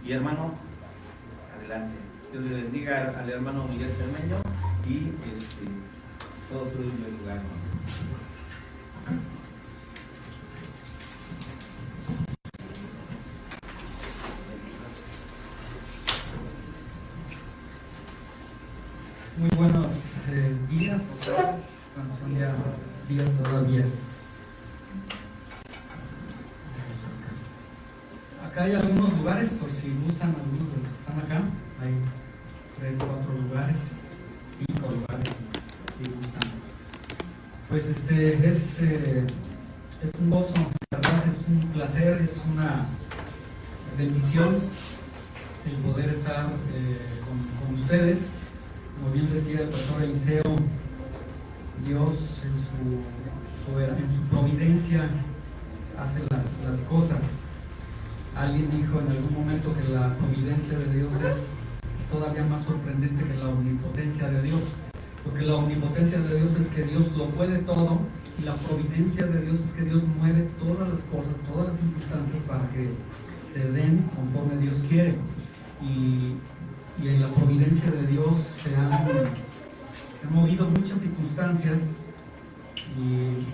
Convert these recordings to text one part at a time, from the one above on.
Y hermano, adelante. Dios le bendiga al hermano Miguel Cermeño y todo tuyo en el lugar. Muy buenos días o tardes, bueno, son ya días todavía. Acá hay algunos lugares, por si gustan algunos de los que están acá. Hay 3, 4 lugares, 5 lugares, si gustan. Pues es un gozo, ¿verdad? Es un placer, es una bendición el poder estar con ustedes. Como bien decía el pastor Eliseo, Dios en su providencia hace las cosas. Alguien dijo en algún momento que la providencia de Dios es todavía más sorprendente que la omnipotencia de Dios, porque la omnipotencia de Dios es que Dios lo puede todo, y la providencia de Dios es que Dios mueve todas las cosas, todas las circunstancias para que se den conforme Dios quiere. Y en la providencia de Dios se han movido muchas circunstancias, y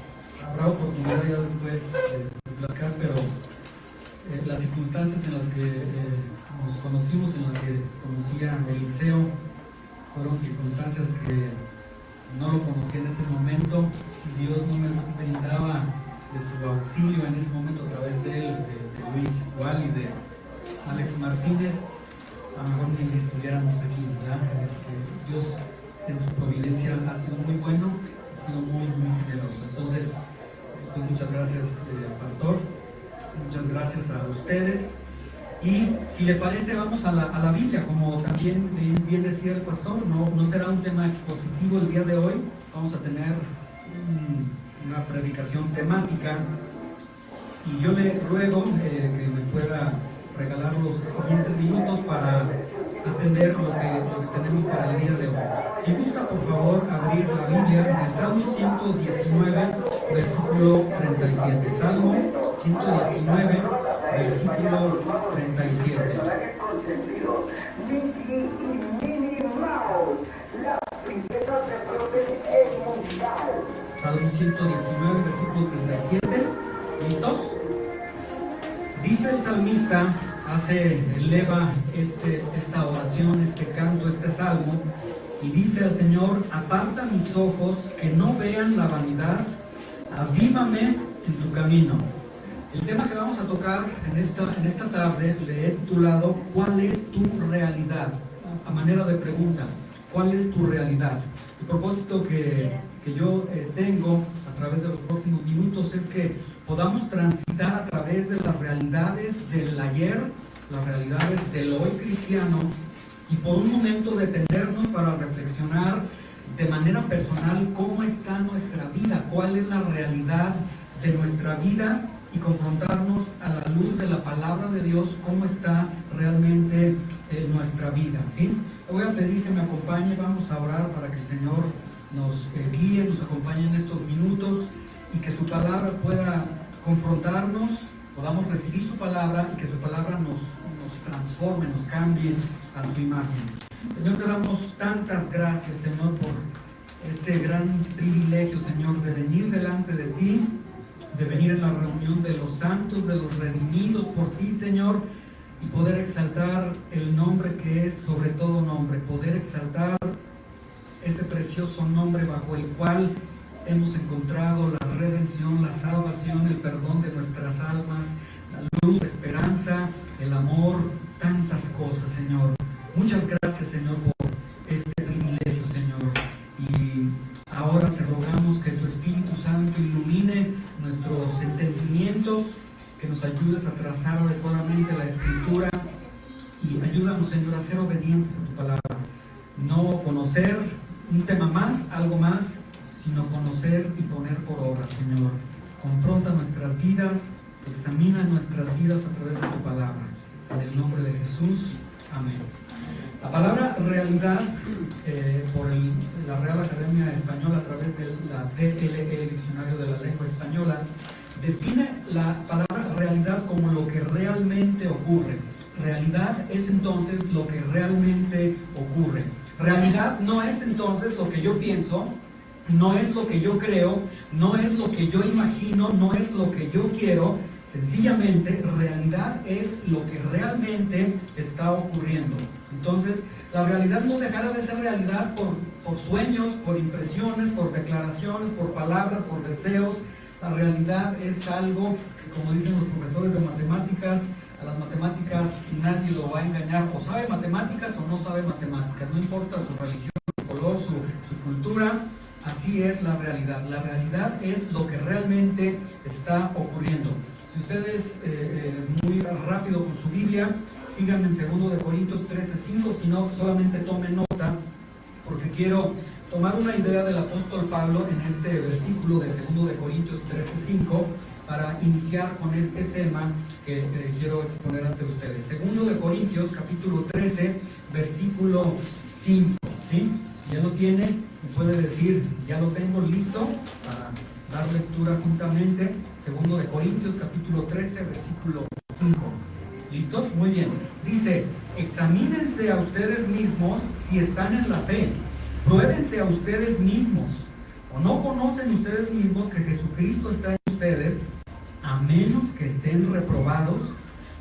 habrá oportunidad ya después de platicar, pero las circunstancias en las que nos conocimos, en las que conocía Eliseo, fueron circunstancias que si no lo conocía en ese momento, si Dios no me brindaba de su auxilio en ese momento a través de él, de Luis igual y de Alex Martínez, a lo mejor ni estuviéramos aquí, ¿verdad? Dios en su providencia ha sido muy bueno, ha sido muy, muy generoso. Entonces, pues muchas gracias, pastor, muchas gracias a ustedes. Y si le parece, vamos a la Biblia, como también bien decía el pastor, no será un tema expositivo el día de hoy, vamos a tener una predicación temática, y yo le ruego que me pueda regalar los siguientes minutos para atender lo que tenemos para el día de hoy. Si gusta, por favor, abrir la Biblia en el Salmo 119, versículo 37. Salmo 119, versículo 37. Salmo 119, versículo 37. ¿Listos? Dice el salmista, eleva esta oración, este canto, este salmo, y dice al Señor: aparta mis ojos que no vean la vanidad, avívame en tu camino. El tema que vamos a tocar en esta tarde le he titulado ¿cuál es tu realidad? A manera de pregunta, ¿cuál es tu realidad? El propósito que yo tengo a través de los próximos minutos es que podamos transitar a través de las realidades del ayer, las realidades del hoy cristiano, y por un momento detenernos para reflexionar de manera personal cómo está nuestra vida, cuál es la realidad de nuestra vida, y confrontarnos a la luz de la palabra de Dios cómo está realmente nuestra vida, ¿sí? Le voy a pedir que me acompañe, vamos a orar para que el Señor nos guíe, nos acompañe en estos minutos, y que su palabra pueda confrontarnos, podamos recibir su palabra, y que su palabra nos transforme, nos cambie a su imagen. Señor, te damos tantas gracias, Señor, por este gran privilegio, Señor, de venir delante de ti, de venir en la reunión de los santos, de los redimidos por ti, Señor, y poder exaltar el nombre que es sobre todo nombre, poder exaltar ese precioso nombre bajo el cual hemos encontrado la redención, la salvación, el perdón de nuestras almas, la luz, la esperanza, el amor, tantas cosas, Señor. Muchas gracias, Señor, por este privilegio, Señor. Y ahora te rogamos que tu Espíritu Santo ilumine nuestros entendimientos, que nos ayudes a trazar adecuadamente la Escritura, y ayúdanos, Señor, a ser obedientes a tu palabra. No conocer un tema más, algo más, sino conocer y poner por obra, Señor. Confronta nuestras vidas, examina nuestras vidas a través de tu palabra. En el nombre de Jesús, amén. La palabra realidad, por la Real Academia Española, a través de la DLE, Diccionario de la Lengua Española, define la palabra realidad como lo que realmente ocurre. Realidad es entonces lo que realmente ocurre. Realidad no es entonces lo que yo pienso, no es lo que yo creo, no es lo que yo imagino, no es lo que yo quiero. Sencillamente, realidad es lo que realmente está ocurriendo. Entonces, la realidad no dejará de ser realidad por sueños, por impresiones, por declaraciones, por palabras, por deseos. La realidad es algo que, como dicen los profesores de matemáticas, a las matemáticas nadie lo va a engañar. O sabe matemáticas o no sabe matemáticas. No importa su religión, su color, su cultura. Así es la realidad. La realidad es lo que realmente está ocurriendo. Si ustedes, muy rápido con su Biblia, síganme en 2 Corintios 13:5, si no, solamente tomen nota, porque quiero tomar una idea del apóstol Pablo en este versículo de 2 Corintios 13:5 para iniciar con este tema que quiero exponer ante ustedes. 2 Corintios capítulo 13, versículo 5, ¿sí? Si ya lo tiene, me puede decir, ya lo tengo listo para dar lectura juntamente. 2 Corintios capítulo 13, versículo 5. ¿Listos? Muy bien. Dice: examínense a ustedes mismos si están en la fe. Pruébense a ustedes mismos. ¿O no conocen ustedes mismos que Jesucristo está en ustedes, a menos que estén reprobados?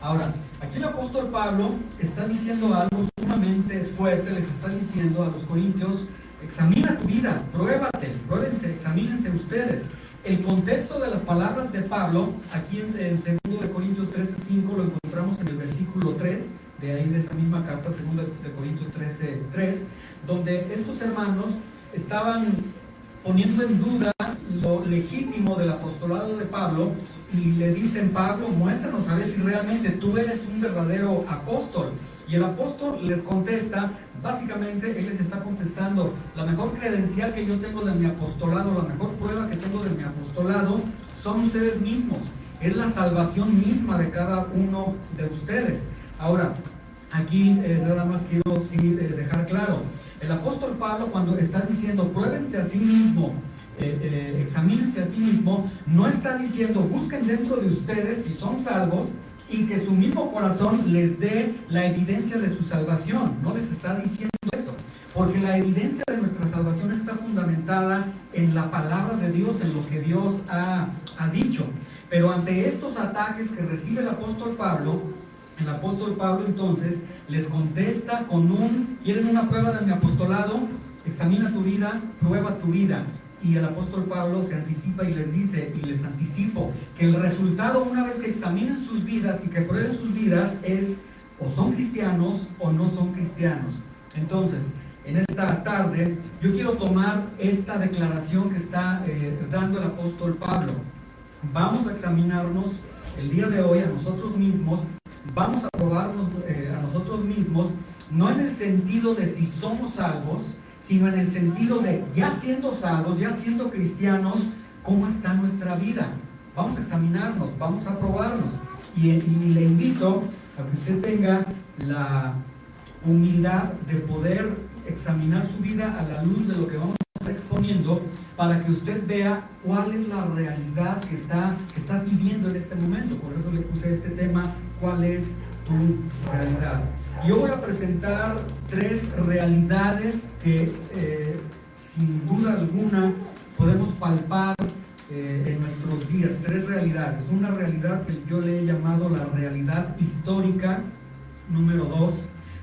Ahora, aquí el apóstol Pablo está diciendo algo sumamente fuerte. Les está diciendo a los corintios: examina tu vida, pruébense, examínense ustedes. El contexto de las palabras de Pablo, aquí en 2 Corintios 13:5, lo encontramos en el versículo 3, de ahí de esa misma carta, 2 Corintios 13:3, donde estos hermanos estaban poniendo en duda lo legítimo del apostolado de Pablo, y le dicen: Pablo, muéstranos a ver si realmente tú eres un verdadero apóstol. Y el apóstol les contesta, básicamente él les está contestando: la mejor credencial que yo tengo de mi apostolado, la mejor prueba que tengo de mi apostolado, son ustedes mismos. Es la salvación misma de cada uno de ustedes. Ahora, aquí nada más quiero dejar claro, el apóstol Pablo, cuando está diciendo pruébense a sí mismo, examínense a sí mismo, no está diciendo busquen dentro de ustedes si son salvos y que su mismo corazón les dé la evidencia de su salvación. No les está diciendo eso, porque la evidencia de nuestra salvación está fundamentada en la palabra de Dios, en lo que Dios ha dicho. Pero ante estos ataques que recibe el apóstol Pablo entonces les contesta con ¿quieren una prueba de mi apostolado? Examina tu vida, prueba tu vida. Y el apóstol Pablo se anticipa y les dice, y les anticipo, que el resultado, una vez que examinen sus vidas y que prueben sus vidas, es o son cristianos o no son cristianos. Entonces, en esta tarde, yo quiero tomar esta declaración que está dando el apóstol Pablo. Vamos a examinarnos el día de hoy a nosotros mismos, vamos a probarnos a nosotros mismos, no en el sentido de si somos salvos, sino en el sentido de, ya siendo salvos, ya siendo cristianos, ¿cómo está nuestra vida? Vamos a examinarnos, vamos a probarnos. Y le invito a que usted tenga la humildad de poder examinar su vida a la luz de lo que vamos a estar exponiendo, para que usted vea cuál es la realidad que estás viviendo en este momento. Por eso le puse este tema, ¿cuál es tu realidad? Yo voy a presentar 3 realidades que sin duda alguna podemos palpar en nuestros días. 3 realidades. Una realidad que yo le he llamado la realidad histórica. Número 2,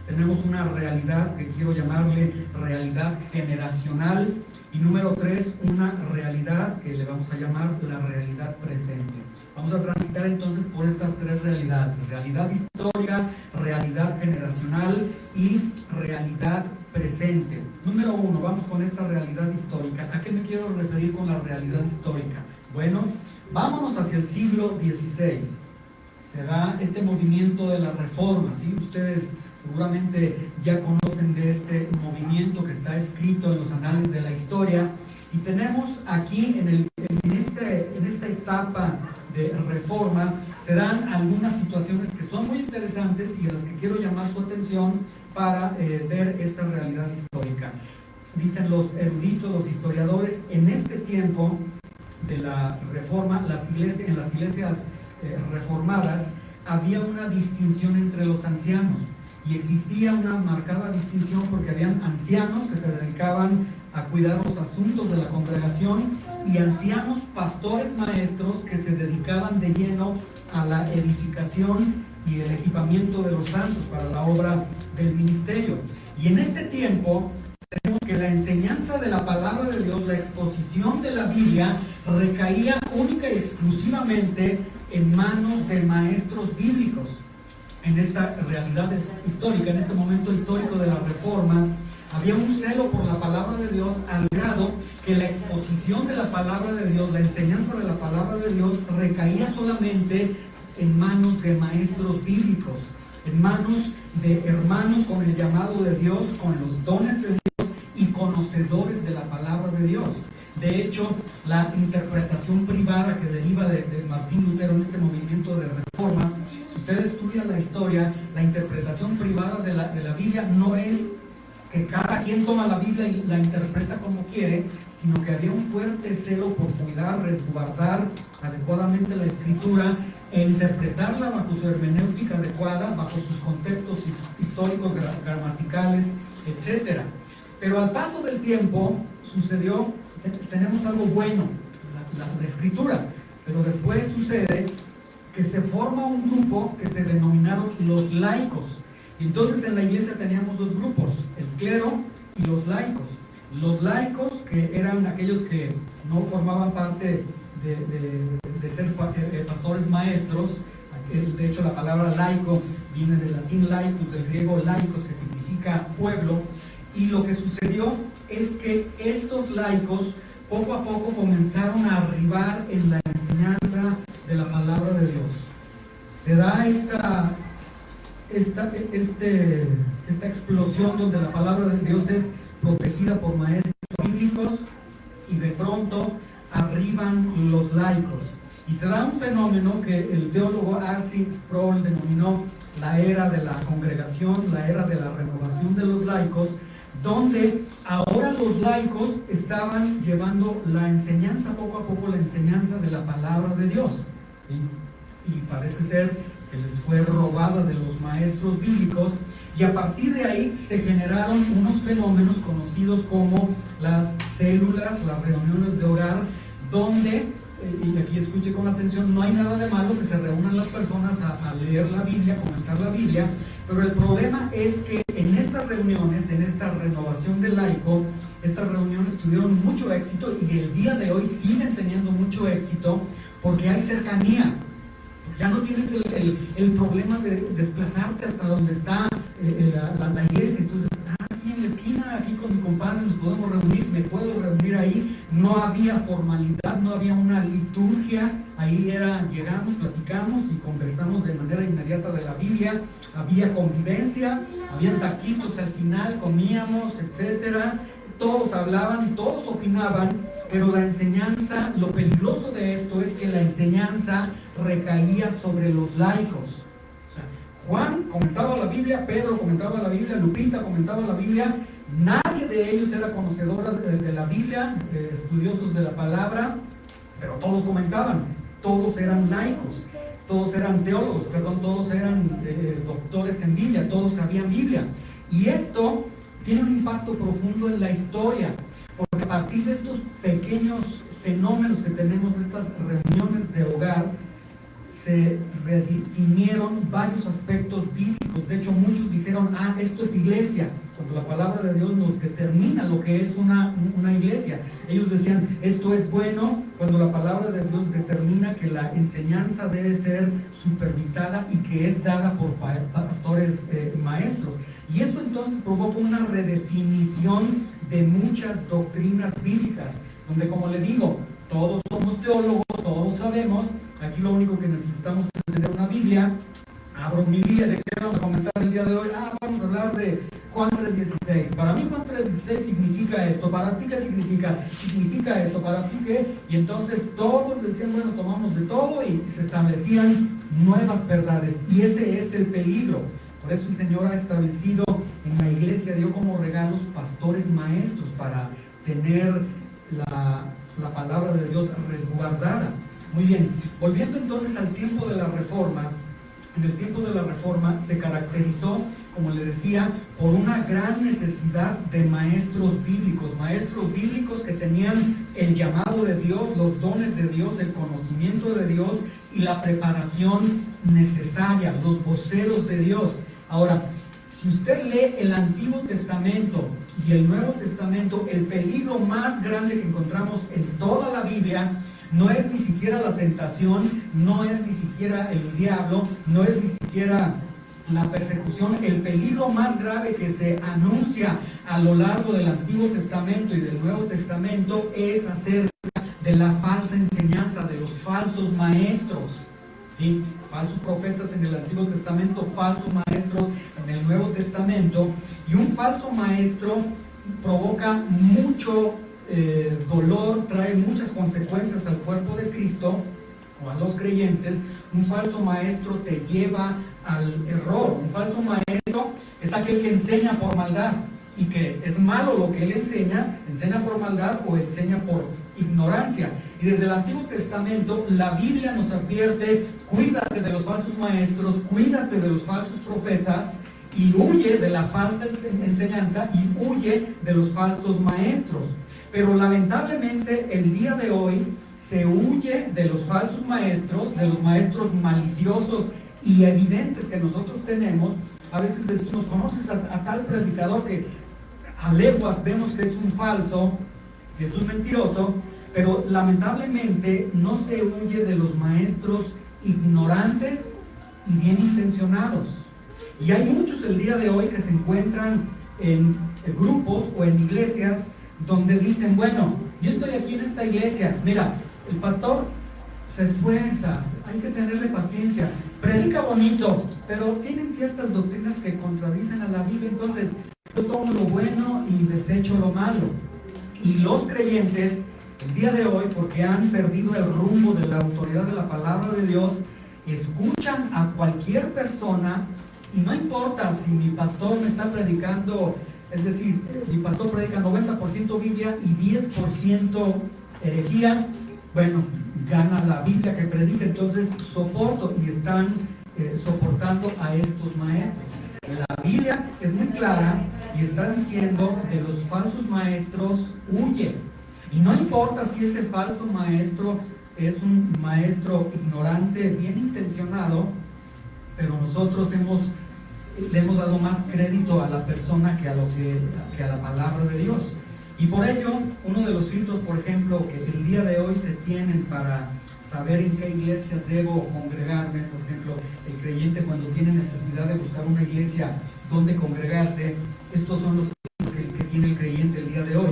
tenemos una realidad que quiero llamarle realidad generacional. Y número 3, una realidad que le vamos a llamar la realidad presente. Vamos a transitar entonces por estas 3 realidades: realidad histórica, realidad generacional y realidad presente. Número 1, vamos con esta realidad histórica. ¿A qué me quiero referir con la realidad histórica? Bueno, vámonos hacia el siglo XVI. Se da este movimiento de la Reforma, ¿sí? Ustedes seguramente ya conocen de este movimiento que está escrito en los anales de la historia. Y tenemos aquí en esta etapa de reforma, se dan algunas situaciones que son muy interesantes y a las que quiero llamar su atención para ver esta realidad histórica. Dicen los eruditos, los historiadores, en este tiempo de la reforma, en las iglesias reformadas, había una distinción entre los ancianos. Y existía una marcada distinción porque habían ancianos que se dedicaban a cuidar los asuntos de la congregación y ancianos pastores maestros que se dedicaban de lleno a la edificación y el equipamiento de los santos para la obra del ministerio. Y en este tiempo tenemos que la enseñanza de la palabra de Dios, la exposición de la Biblia, recaía única y exclusivamente en manos de maestros bíblicos. En esta realidad histórica, en este momento histórico de la Reforma, había un celo por la palabra de Dios al grado que la exposición de la palabra de Dios, la enseñanza de la palabra de Dios recaía solamente en manos de maestros bíblicos, en manos de hermanos con el llamado de Dios, con los dones de Dios y conocedores de la palabra de Dios. De hecho, la interpretación privada que deriva de Martín Lutero en este movimiento de Reforma, si usted estudia la historia, la interpretación privada de la Biblia no es que cada quien toma la Biblia y la interpreta como quiere, sino que había un fuerte celo por cuidar, resguardar adecuadamente la Escritura e interpretarla bajo su hermenéutica adecuada, bajo sus contextos históricos, gramaticales, etc. Pero al paso del tiempo sucedió, tenemos algo bueno, la Escritura, pero después sucede que se forma un grupo que se denominaron los laicos. Entonces en la iglesia teníamos dos grupos, el clero y los laicos. Los laicos, que eran aquellos que no formaban parte de ser pastores maestros. De hecho, la palabra laico viene del latín laicus, del griego laicos, que significa pueblo. Y lo que sucedió es que estos laicos poco a poco comenzaron a arribar en la enseñanza de la palabra de Dios. Se da esta explosión donde la palabra de Dios es protegida por maestros bíblicos y de pronto arriban los laicos. Y se da un fenómeno que el teólogo R.C. Sproul denominó la era de la congregación, la era de la renovación de los laicos, donde ahora los laicos estaban llevando la enseñanza, poco a poco la enseñanza de la palabra de Dios. Y parece ser que les fue robada de los maestros bíblicos, y a partir de ahí se generaron unos fenómenos conocidos como las células, las reuniones de hogar, donde, y aquí escuche con atención, no hay nada de malo que se reúnan las personas a leer la Biblia, comentar la Biblia, pero el problema es que en estas reuniones, en esta renovación del laico, estas reuniones tuvieron mucho éxito y el día de hoy siguen teniendo mucho éxito porque hay cercanía. Ya no tienes el problema de desplazarte hasta donde está la iglesia. Entonces, aquí en la esquina, aquí con mi compadre nos podemos reunir, me puedo reunir ahí. No había formalidad, no había una liturgia. Ahí era, llegamos, platicamos y conversamos de manera inmediata de la Biblia. Había convivencia, había taquitos al final, comíamos, etcétera. Todos hablaban, todos opinaban, pero la enseñanza, lo peligroso de esto es que la enseñanza recaía sobre los laicos. O sea, Juan comentaba la Biblia, Pedro comentaba la Biblia, Lupita comentaba la Biblia, nadie de ellos era conocedor de la Biblia, estudiosos de la palabra, pero todos comentaban, todos eran laicos, todos eran teólogos, perdón, todos eran doctores en Biblia, todos sabían Biblia. Y esto tiene un impacto profundo en la historia, porque a partir de estos pequeños fenómenos que tenemos, de estas reuniones de hogar, se redefinieron varios aspectos bíblicos. De hecho, muchos dijeron, esto es iglesia, cuando la palabra de Dios nos determina lo que es una iglesia. Ellos decían, esto es bueno, cuando la palabra de Dios determina que la enseñanza debe ser supervisada y que es dada por pastores maestros. Y esto entonces provoca una redefinición de muchas doctrinas bíblicas, donde, como le digo, todos somos teólogos, todos sabemos, aquí lo único que necesitamos es tener una Biblia. Abro mi Biblia, ¿de qué vamos a comentar el día de hoy? Vamos a hablar de Juan 3:16. Para mí Juan 3:16 significa esto, para ti ¿qué significa? Significa esto, para ti ¿qué? Y entonces todos decían, bueno, tomamos de todo y se establecían nuevas verdades. Y ese es el peligro. Por eso el Señor ha establecido en la iglesia, dio como regalos pastores maestros para tener la palabra de Dios resguardada. Muy bien, volviendo entonces al tiempo de la Reforma, en el tiempo de la Reforma se caracterizó, como le decía, por una gran necesidad de maestros bíblicos que tenían el llamado de Dios, los dones de Dios, el conocimiento de Dios y la preparación necesaria, los voceros de Dios. Ahora, si usted lee el Antiguo Testamento y el Nuevo Testamento, el peligro más grande que encontramos en toda la Biblia no es ni siquiera la tentación, no es ni siquiera el diablo, no es ni siquiera la persecución. El peligro más grave que se anuncia a lo largo del Antiguo Testamento y del Nuevo Testamento es acerca de la falsa enseñanza, de los falsos maestros. ¿Sí? Falsos profetas en el Antiguo Testamento, falsos maestros en el Nuevo Testamento. Y un falso maestro provoca mucho dolor, trae muchas consecuencias al cuerpo de Cristo o a los creyentes. Un falso maestro te lleva al error. Un falso maestro es aquel que enseña por maldad y que es malo lo que él enseña por maldad o enseña por ignorancia. Y desde el Antiguo Testamento la Biblia nos advierte: cuídate de los falsos maestros, cuídate de los falsos profetas y huye de la falsa enseñanza y huye de los falsos maestros. Pero lamentablemente el día de hoy se huye de los falsos maestros, de los maestros maliciosos y evidentes que nosotros tenemos. A veces decimos: ¿conoces a tal predicador que a leguas vemos que es un falso, que es un mentiroso? Pero lamentablemente no se huye de los maestros ignorantes y bien intencionados. Y hay muchos el día de hoy que se encuentran en grupos o en iglesias donde dicen: bueno, yo estoy aquí en esta iglesia, mira, el pastor se esfuerza, hay que tenerle paciencia, predica bonito, pero tienen ciertas doctrinas que contradicen a la Biblia, entonces yo tomo lo bueno y desecho lo malo. Y los creyentes el día de hoy, porque han perdido el rumbo de la autoridad de la palabra de Dios, escuchan a cualquier persona, y no importa si mi pastor me está predicando, es decir, mi pastor predica 90% Biblia y 10% herejía, bueno, gana la Biblia que predica, entonces soporto, y están soportando a estos maestros. La Biblia es muy clara y está diciendo: de los falsos maestros huye. Y no importa si ese falso maestro es un maestro ignorante, bien intencionado, pero nosotros le hemos dado más crédito a la persona que a la palabra de Dios. Y por ello, uno de los filtros, por ejemplo, que el día de hoy se tienen para saber en qué iglesia debo congregarme, por ejemplo, el creyente cuando tiene necesidad de buscar una iglesia donde congregarse, estos son los filtros que tiene el creyente el día de hoy.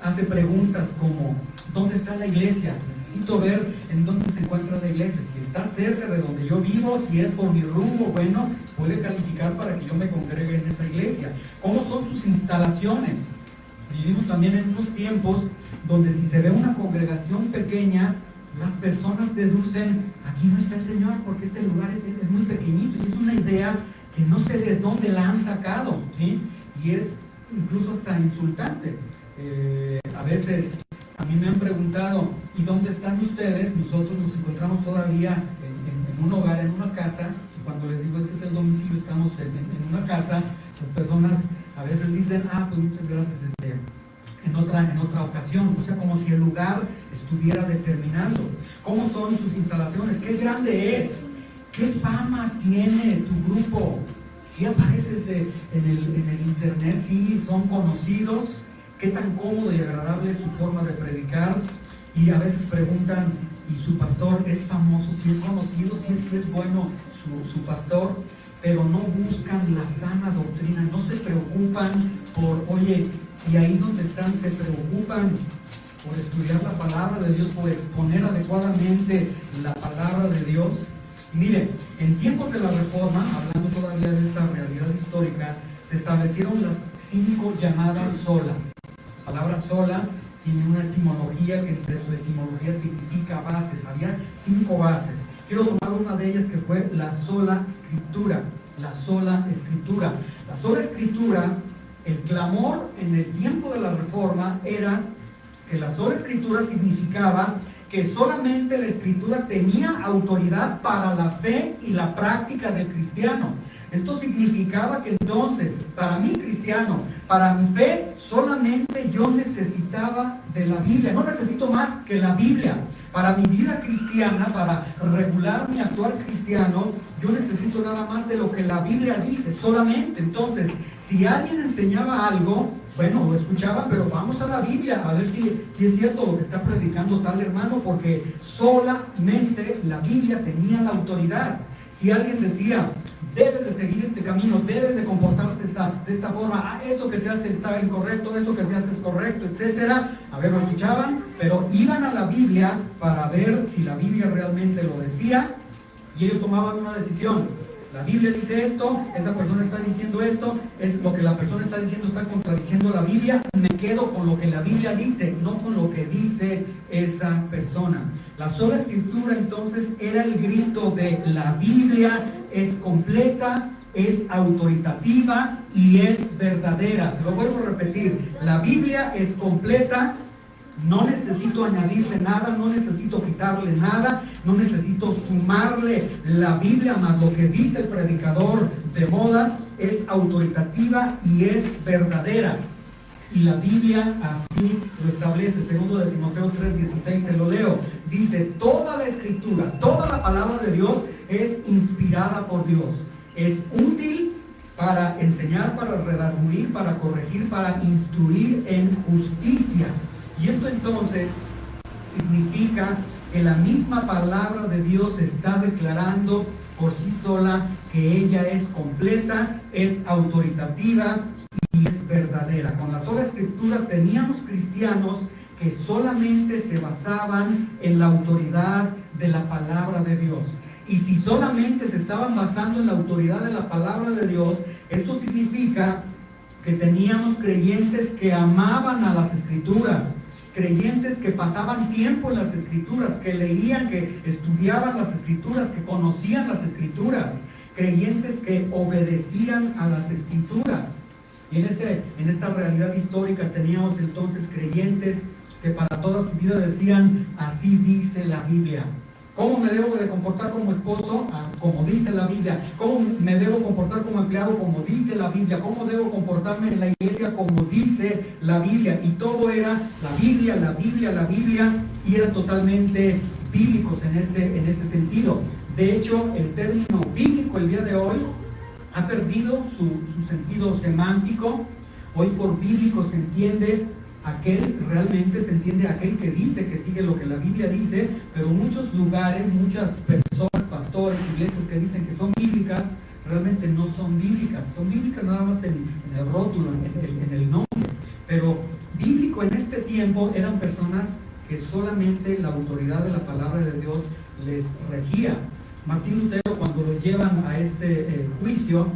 Hace preguntas como: ¿dónde está la iglesia? Necesito ver en dónde se encuentra la iglesia. Si está cerca de donde yo vivo, si es por mi rumbo, bueno, puede calificar para que yo me congregue en esa iglesia. ¿Cómo son sus instalaciones? Vivimos también en unos tiempos donde si se ve una congregación pequeña, las personas deducen: aquí no está el Señor porque este lugar es muy pequeñito. Y es una idea que no sé de dónde la han sacado, ¿sí? Y es incluso hasta insultante. A veces a mí me han preguntado: ¿y dónde están ustedes? Nosotros nos encontramos todavía en un hogar, en una casa. Y cuando les digo: este es el domicilio, estamos en una casa, las personas a veces dicen: pues muchas gracias, en otra ocasión. O sea, como si el lugar estuviera determinando. ¿Cómo son sus instalaciones? ¿Qué grande es? ¿Qué fama tiene tu grupo? Si apareces en el internet, si son conocidos. ¿Qué tan cómodo y agradable es su forma de predicar? Y a veces preguntan: ¿y su pastor es famoso? ¿Si es conocido? ¿Si es bueno su pastor? Pero no buscan la sana doctrina, no se preocupan por, oye, y ahí donde están se preocupan por estudiar la palabra de Dios, por exponer adecuadamente la palabra de Dios. Y mire, en tiempos de la Reforma, hablando todavía de esta realidad histórica, se establecieron las 5 llamadas solas. La palabra sola tiene una etimología que entre su etimología significa bases. Había 5 bases. Quiero tomar una de ellas, que fue la sola escritura. La sola escritura. La sola escritura, el clamor en el tiempo de la Reforma era que la sola escritura significaba que solamente la Escritura tenía autoridad para la fe y la práctica del cristiano. Esto significaba que entonces, para mí cristiano, para mi fe, solamente yo necesitaba de la Biblia. No necesito más que la Biblia. Para mi vida cristiana, para regular mi actuar cristiano, yo necesito nada más de lo que la Biblia dice, solamente. Entonces, si alguien enseñaba algo, bueno, lo escuchaba, pero vamos a la Biblia a ver si es cierto lo que está predicando tal hermano, porque solamente la Biblia tenía la autoridad. Si alguien decía, debes de seguir este camino, debes de comportarte de esta forma, eso que se hace está incorrecto, eso que se hace es correcto, etcétera. A ver, lo escuchaban, pero iban a la Biblia para ver si la Biblia realmente lo decía, y ellos tomaban una decisión. La Biblia dice esto, esa persona está diciendo esto, es lo que la persona está diciendo está contradiciendo la Biblia, me quedo con lo que la Biblia dice, no con lo que dice esa persona. La sola Escritura entonces era el grito de la Biblia es completa, es autoritativa y es verdadera. Se lo vuelvo a repetir, la Biblia es completa. No necesito añadirle nada, no necesito quitarle nada, no necesito sumarle la Biblia más lo que dice el predicador de moda, es autoritativa y es verdadera. Y la Biblia así lo establece. 2 de Timoteo 3:16, se lo leo. Dice, toda la Escritura, toda la palabra de Dios es inspirada por Dios. Es útil para enseñar, para redarguir, para corregir, para instruir en justicia. Y esto entonces significa que la misma palabra de Dios está declarando por sí sola que ella es completa, es autoritativa y es verdadera. Con la sola Escritura teníamos cristianos que solamente se basaban en la autoridad de la palabra de Dios. Y si solamente se estaban basando en la autoridad de la palabra de Dios, esto significa que teníamos creyentes que amaban a las Escrituras, creyentes que pasaban tiempo en las Escrituras, que leían, que estudiaban las Escrituras, que conocían las Escrituras, creyentes que obedecían a las Escrituras. Y en esta realidad histórica teníamos entonces creyentes que para toda su vida decían, así dice la Biblia. ¿Cómo me debo de comportar como esposo? Como dice la Biblia. ¿Cómo me debo comportar como empleado? Como dice la Biblia. ¿Cómo debo comportarme en la iglesia? Como dice la Biblia. Y todo era la Biblia, la Biblia, la Biblia, y eran totalmente bíblicos en ese sentido. De hecho, el término bíblico el día de hoy ha perdido su sentido semántico. Hoy por bíblico se entiende realmente se entiende aquel que dice que sigue lo que la Biblia dice, pero muchos lugares, muchas personas, pastores, iglesias que dicen que son bíblicas, realmente no son bíblicas. Son bíblicas nada más en el rótulo, en el nombre. Pero bíblico en este tiempo eran personas que solamente la autoridad de la palabra de Dios les regía. Martín Lutero, cuando lo llevan a este juicio,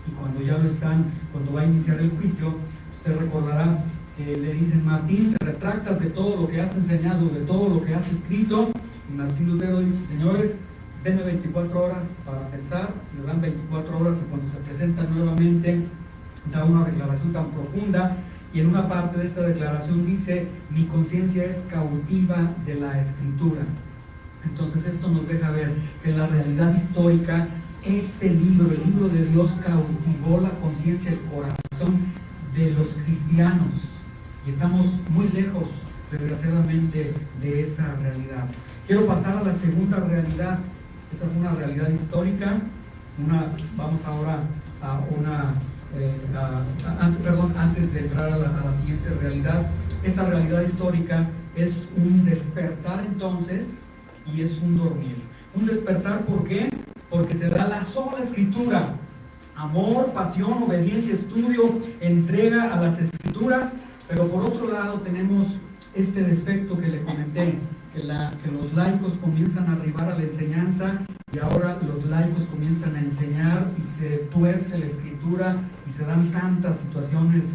y cuando va a iniciar el juicio, usted recordará que le dicen, Martín, te retractas de todo lo que has enseñado, de todo lo que has escrito. Y Martín Lutero dice, señores, denme 24 horas para pensar. Le dan 24 horas y cuando se presenta nuevamente da una declaración tan profunda, y en una parte de esta declaración dice, mi conciencia es cautiva de la Escritura. Entonces esto nos deja ver que en la realidad histórica, este libro, el libro de Dios, cautivó la conciencia, el corazón de los cristianos. Y estamos muy lejos, desgraciadamente, de esa realidad. Quiero pasar a la segunda realidad. Esta es una realidad histórica. Vamos ahora a antes de entrar a la siguiente realidad. Esta realidad histórica es un despertar entonces, y es un dormir. Un despertar, ¿por qué? Porque se da la sola Escritura. Amor, pasión, obediencia, estudio, entrega a las Escrituras. Pero por otro lado tenemos este defecto que le comenté, que los laicos comienzan a arribar a la enseñanza, y ahora los laicos comienzan a enseñar y se tuerce la Escritura y se dan tantas situaciones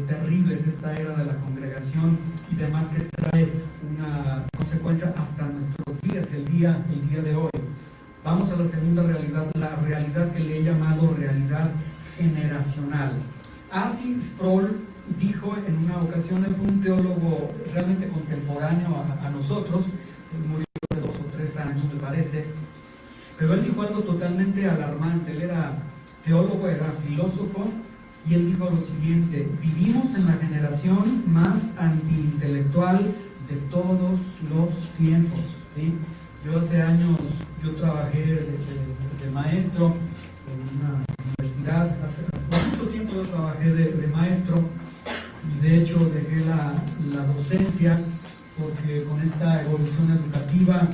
terribles, esta era de la congregación y demás, que trae una consecuencia hasta nuestros días, el día de hoy. Vamos a la segunda realidad, la realidad que le he llamado realidad generacional. A.C. Sproul dijo en una ocasión, él fue un teólogo realmente contemporáneo a nosotros, Él murió hace 2 o 3 años, me parece. Pero él dijo algo totalmente alarmante. Él era teólogo, era filósofo, y él dijo lo siguiente: vivimos en la generación más antiintelectual de todos los tiempos, ¿sí? Yo hace años, yo trabajé de maestro en una universidad, hace mucho tiempo yo trabajé de maestro, y de hecho dejé la docencia porque con esta evolución educativa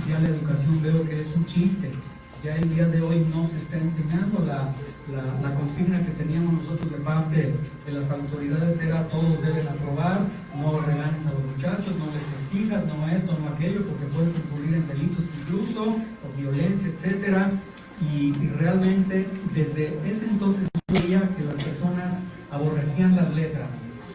ya la educación veo que es un chiste. Ya el día de hoy no se está enseñando la consigna que teníamos nosotros de parte de las autoridades era: todos deben aprobar, no regañes a los muchachos, no les exijas, no esto, no aquello, porque puedes incurrir en delitos incluso, o violencia, etcétera. Y realmente desde ese entonces yo veía que las personas aborrecían las letras.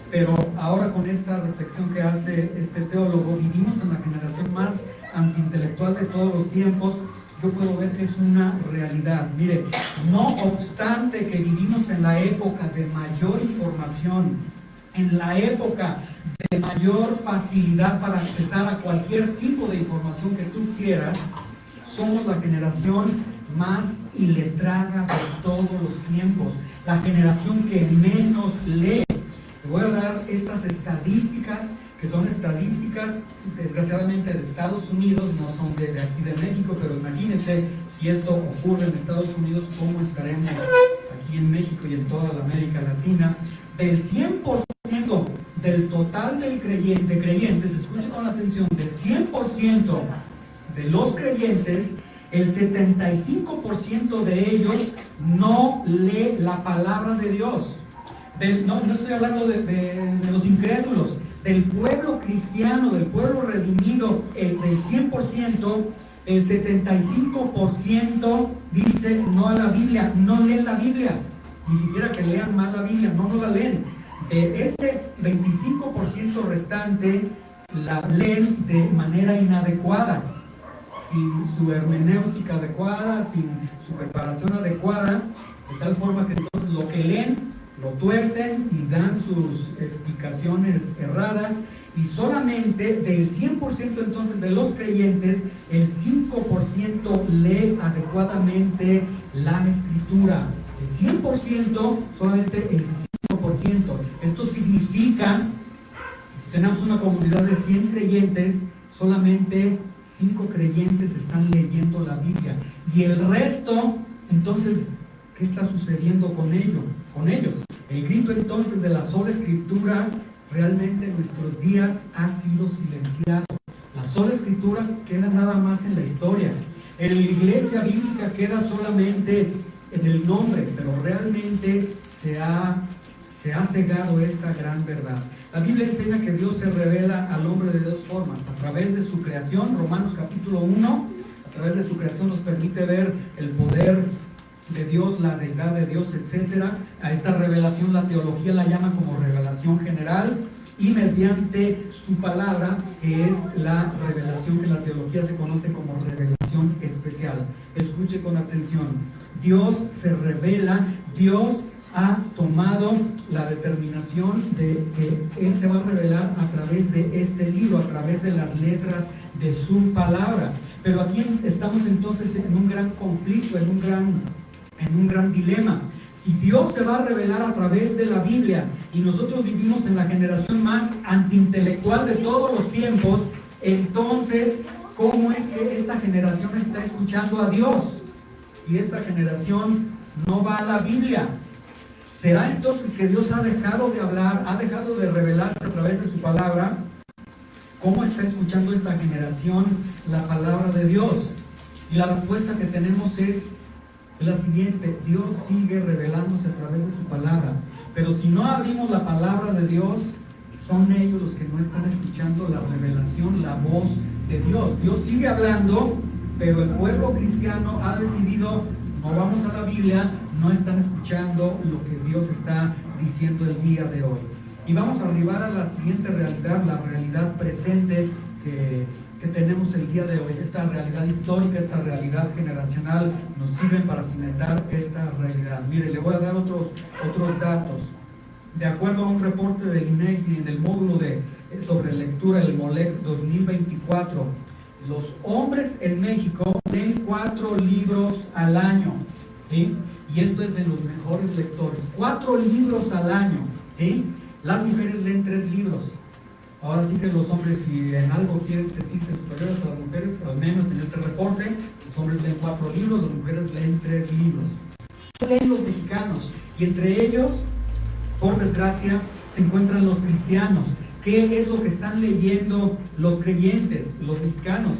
Pero ahora con esta reflexión que hace este teólogo, vivimos en la generación más antiintelectual de todos los tiempos. Yo puedo ver que es una realidad. Mire, no obstante que vivimos en la época de mayor información, en la época de mayor facilidad para accesar a cualquier tipo de información que tú quieras, somos la generación más iletrada de todos los tiempos, la generación que menos lee. Te voy a dar estas estadísticas, que son estadísticas desgraciadamente de Estados Unidos, no son de aquí de México, pero imagínense si esto ocurre en Estados Unidos, cómo estaremos aquí en México y en toda la América Latina. Del 100% del total de creyentes, escuchen con atención, del 100% de los creyentes, el 75% de ellos no lee la palabra de Dios. No estoy hablando de los incrédulos, del pueblo cristiano, del pueblo redimido, del 100%, el 75% dice no a la Biblia, no leen la Biblia, ni siquiera que lean mal la Biblia, no la leen. De ese 25% restante, la leen de manera inadecuada, sin su hermenéutica adecuada, sin su preparación adecuada, de tal forma que entonces lo que leen lo tuercen y dan sus explicaciones erradas, y solamente del 100% entonces de los creyentes, el 5% lee adecuadamente la Escritura. El 100%, solamente el 5%. Esto significa, si tenemos una comunidad de 100 creyentes, solamente 5 creyentes están leyendo la Biblia. Y el resto, entonces, ¿qué está sucediendo con ellos? El grito entonces de la sola Escritura realmente en nuestros días ha sido silenciado. La sola Escritura queda nada más en la historia. En la iglesia bíblica queda solamente en el nombre, pero realmente se ha cegado esta gran verdad. La Biblia enseña que Dios se revela al hombre de 2 formas: a través de su creación, Romanos capítulo 1, a través de su creación nos permite ver el poder de Dios, la deidad de Dios, etcétera. A esta revelación la teología la llama como revelación general, y mediante su palabra, que es la revelación que la teología se conoce como revelación especial. Escuche con atención: Dios se revela, Dios ha tomado la determinación de que Él se va a revelar a través de este libro, a través de las letras de su palabra. Pero aquí estamos entonces en un gran conflicto, en un gran dilema. Si Dios se va a revelar a través de la Biblia y nosotros vivimos en la generación más antiintelectual de todos los tiempos, entonces, ¿cómo es que esta generación está escuchando a Dios? Si esta generación no va a la Biblia, ¿será entonces que Dios ha dejado de hablar, ha dejado de revelarse a través de su palabra? ¿Cómo está escuchando esta generación la palabra de Dios? Y la respuesta que tenemos es la siguiente: Dios sigue revelándose a través de su palabra, pero si no abrimos la palabra de Dios, son ellos los que no están escuchando la revelación, la voz de Dios. Dios sigue hablando, pero el pueblo cristiano ha decidido: no vamos a la Biblia, no están escuchando lo que Dios está diciendo el día de hoy. Y vamos a arribar a la siguiente realidad, la realidad presente que tenemos el día de hoy. Esta realidad histórica, esta realidad generacional nos sirven para cimentar esta realidad. Mire, le voy a dar otros datos. de acuerdo a un reporte del INEGI en el módulo sobre lectura, el MOLEC 2024, los hombres en México leen 4 libros al año, ¿sí? Y esto es en los mejores lectores, 4 libros al año, ¿sí? Las mujeres leen 3 libros. Ahora sí que los hombres, si en algo quieren sentirse superiores a las mujeres, al menos en este reporte, los hombres leen 4 libros, las mujeres leen 3 libros. ¿Qué leen los mexicanos? Y entre ellos, por desgracia, se encuentran los cristianos. ¿Qué es lo que están leyendo los creyentes, los mexicanos?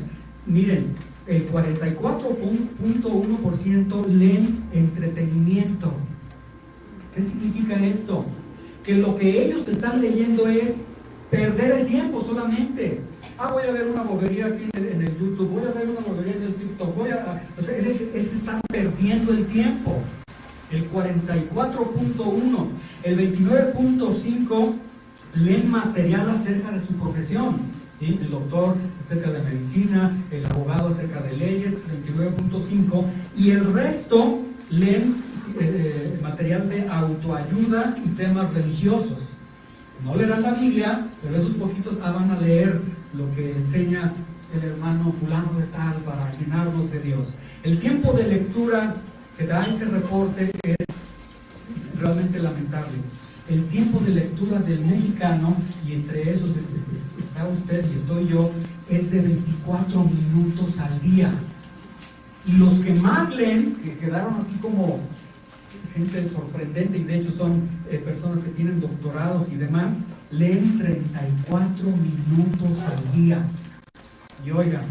Miren, el 44.1% leen entretenimiento. ¿Qué significa esto? Que lo que ellos están leyendo es perder el tiempo solamente. Voy a ver una bobería aquí en el YouTube, voy a ver una bobería en el TikTok, o sea, están perdiendo el tiempo. El 44.1, el 29.5 leen material acerca de su profesión, ¿sí? El doctor acerca de medicina, el abogado acerca de leyes, 29.5, y el resto leen material de autoayuda y temas religiosos. No leerán la Biblia, pero esos poquitos van a leer lo que enseña el hermano fulano de tal para llenarnos de Dios. El tiempo de lectura que da este reporte es realmente lamentable. El tiempo de lectura del mexicano, y entre esos está usted y estoy yo, es de 24 minutos al día. Y los que más leen, que quedaron así como gente sorprendente, y de hecho son personas que tienen doctorados y demás, leen 34 minutos al día. Y oigan,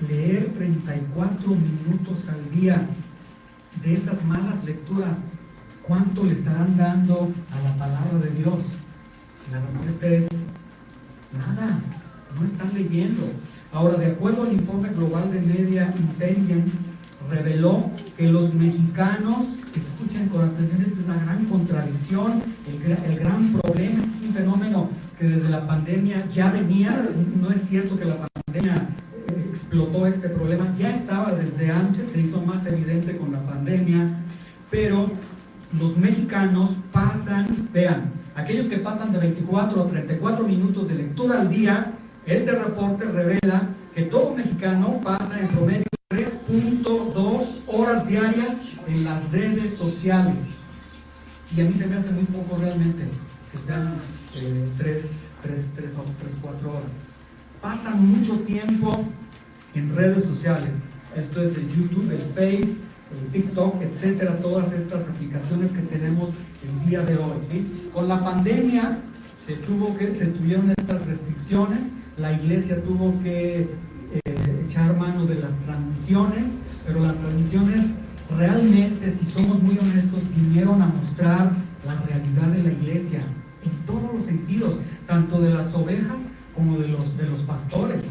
leer 34 minutos al día de esas malas lecturas, ¿cuánto le estarán dando a la palabra de Dios? La respuesta es nada, no están leyendo. Ahora, de acuerdo al informe global de Media Intelligence, reveló que los mexicanos, escuchen con atención, esto es una gran contradicción, el gran problema, es un fenómeno que desde la pandemia ya venía. No es cierto que la pandemia explotó este problema, ya estaba desde antes, se hizo más evidente con la pandemia, pero los mexicanos pasan, vean, aquellos que pasan de 24 a 34 minutos de lectura al día, este reporte revela que todo mexicano pasa en promedio 3.2 horas diarias en las redes sociales. Y a mí se me hace muy poco realmente, que sean 4 horas. Pasan mucho tiempo en redes sociales. Esto es el YouTube, el Face, el TikTok, etcétera, todas estas aplicaciones que tenemos el día de hoy, ¿sí? Con la pandemia se tuvieron estas restricciones, la iglesia tuvo que echar mano de las transmisiones, pero las transmisiones realmente, si somos muy honestos, vinieron a mostrar la realidad de la iglesia en todos los sentidos, tanto de las ovejas como de los pastores,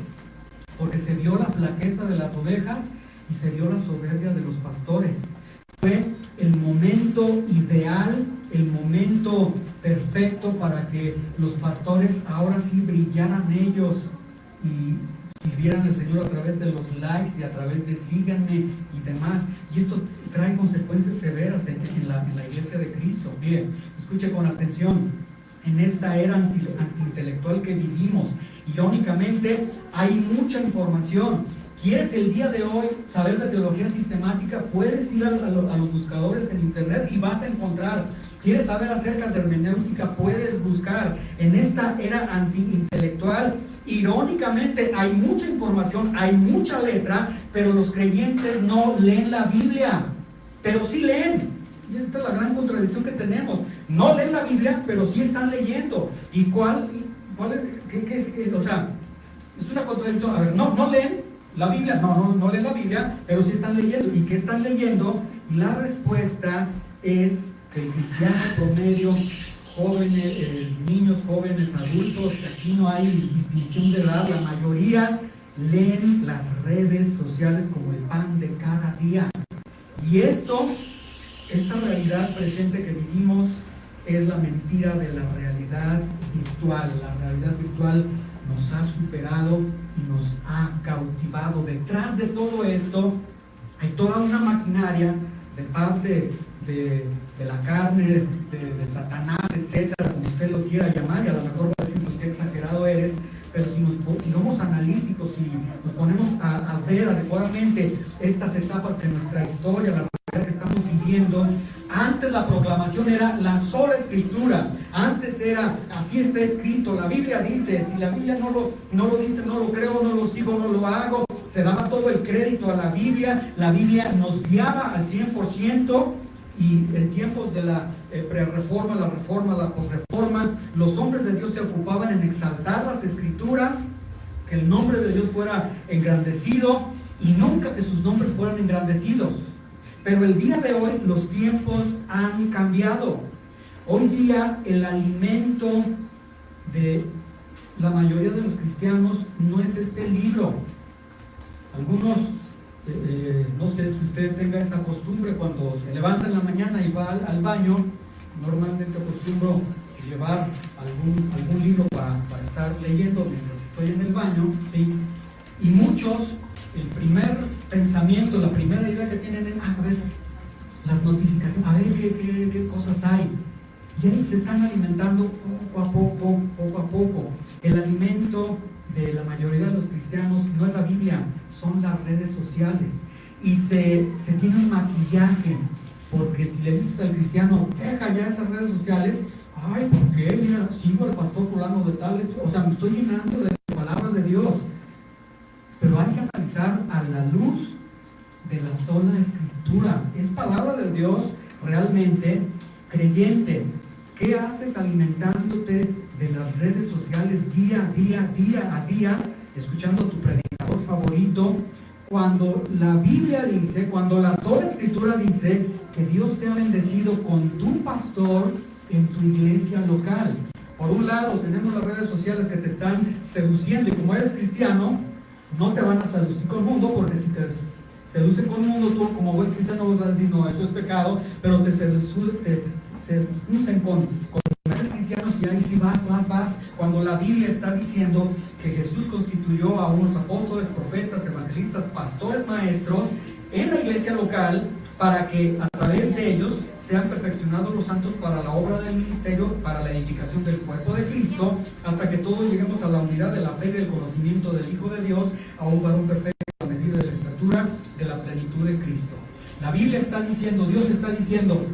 porque se vio la flaqueza de las ovejas y se vio la soberbia de los pastores. Fue el momento ideal, el momento perfecto para que los pastores ahora sí brillaran ellos y sirvieran al Señor a través de los likes y a través de síganme y demás. Y esto trae consecuencias severas en la iglesia de Cristo. Miren, escuche con atención. En esta era antiintelectual que vivimos, irónicamente, hay mucha información. ¿Quieres el día de hoy saber de teología sistemática? Puedes ir a los buscadores en internet y vas a encontrar. ¿Quieres saber acerca de hermenéutica? Puedes buscar. En esta era antiintelectual, irónicamente, hay mucha información, hay mucha letra, pero los creyentes no leen la Biblia, pero sí leen. Y esta es la gran contradicción que tenemos. No leen la Biblia, pero sí están leyendo. ¿Y cuál es? O sea, es una contradicción. A ver, no leen la Biblia, no leen la Biblia, pero sí están leyendo. ¿Y qué están leyendo? Y la respuesta es que el cristiano promedio, jóvenes, niños, jóvenes, adultos, aquí no hay distinción de edad, la mayoría leen las redes sociales como el pan de cada día. Y esta realidad presente que vivimos es la mentira de la realidad virtual. La realidad virtual nos ha superado y nos ha cautivado. Detrás de todo esto hay toda una maquinaria de parte de la carne, de Satanás, etcétera, como usted lo quiera llamar, y a lo mejor va a decir, pues qué exagerado eres, pero si somos analíticos, si nos ponemos a ver adecuadamente estas etapas de nuestra historia, la realidad que estamos viviendo, antes la proclamación era la sola escritura, antes era, así está escrito, la Biblia dice, si la Biblia no lo dice, no lo creo, no lo sigo, no lo hago, se daba todo el crédito a la Biblia nos guiaba al 100%, y en tiempos de la pre-reforma, la reforma, la post-reforma, los hombres de Dios se ocupaban en exaltar las escrituras, que el nombre de Dios fuera engrandecido y nunca que sus nombres fueran engrandecidos. Pero el día de hoy los tiempos han cambiado. Hoy día el alimento de la mayoría de los cristianos no es este libro. Algunos, no sé si usted tenga esa costumbre, cuando se levanta en la mañana y va al baño, normalmente acostumbro llevar algún libro para estar leyendo mientras estoy en el baño, ¿sí? Y muchos, el primer pensamiento, la primera idea que tienen es, a ver, las notificaciones, a ver qué cosas hay. Y ahí se están alimentando poco a poco. El alimento de la mayoría de los cristianos no es la Biblia, son las redes sociales. Y se tiene un maquillaje, porque si le dices al cristiano, deja ya esas redes sociales, ay, ¿por qué? Mira, sigo al pastor fulano de tal, o sea, me estoy llenando de la palabra de Dios. Pero hay que analizar a la luz de la sola escritura. ¿Es palabra de Dios realmente? Creyente, ¿qué haces alimentándote de las redes sociales día a día, escuchando a tu predicador favorito, cuando la Biblia dice, cuando la sola escritura dice que Dios te ha bendecido con tu pastor en tu iglesia local? Por un lado tenemos las redes sociales que te están seduciendo, y como eres cristiano no te van a seducir con el mundo, porque si te seducen con el mundo, tú como buen cristiano vas a decir, no, eso es pecado, pero te seducen con cristianos, y ahí sí vas, cuando la Biblia está diciendo que Jesús constituyó a unos apóstoles, profetas, evangelistas, pastores, maestros en la iglesia local, para que a través de ellos sean perfeccionados los santos para la obra del ministerio, para la edificación del cuerpo de Cristo, hasta que todos lleguemos a la unidad de la fe y del conocimiento del Hijo de Dios, a un varón perfecto a la medida de la estatura de la plenitud de Cristo. La Biblia está diciendo, Dios está diciendo,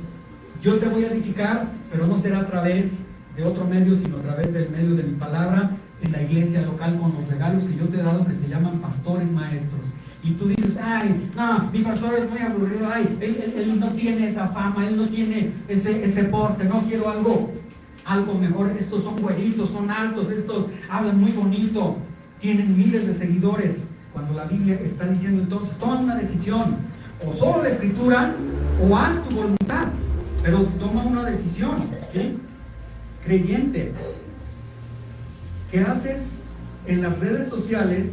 yo te voy a edificar, pero no será a través de otro medio, sino a través del medio de mi palabra, en la iglesia local, con los regalos que yo te he dado, que se llaman pastores maestros. Y tú dices, ay, no, mi pastor es muy aburrido, ay, él no tiene esa fama, él no tiene ese porte, no quiero algo mejor. Estos son güeritos, son altos, estos hablan muy bonito, tienen miles de seguidores. Cuando la Biblia está diciendo, entonces toma una decisión, o solo la escritura, o haz tu voluntad, pero toma una decisión, ¿sí? Creyente, ¿qué haces en las redes sociales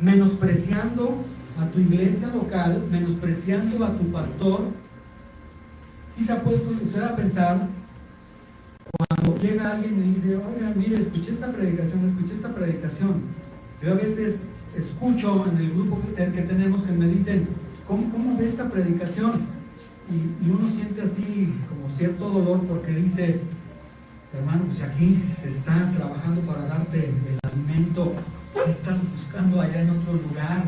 menospreciando a tu iglesia local, menospreciando a tu pastor? Si se ha puesto usted a pensar, cuando llega alguien y dice, oiga, mire, escuché esta predicación. Yo a veces escucho en el grupo que tenemos que me dicen, ¿cómo ve esta predicación? Y uno siente así como cierto dolor, porque dice, hermano, pues aquí se está trabajando para darte el alimento que estás buscando allá en otro lugar,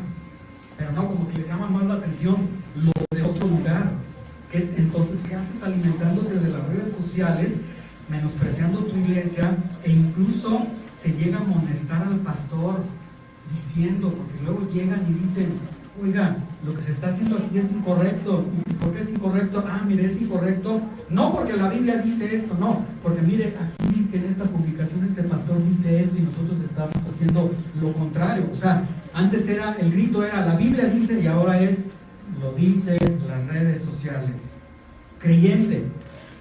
pero no, como que les llama más la atención lo de otro lugar. Entonces, ¿qué haces alimentándote de las redes sociales, menospreciando tu iglesia, e incluso se llega a amonestar al pastor diciendo, porque luego llegan y dicen, oiga, lo que se está haciendo aquí es incorrecto? ¿Y por qué es incorrecto? Ah, mire, es incorrecto no porque la Biblia dice esto, no, porque mire, aquí que en esta publicación este pastor dice esto y nosotros estamos haciendo lo contrario. O sea, antes el grito era la Biblia dice, y ahora es lo dicen las redes sociales. Creyente,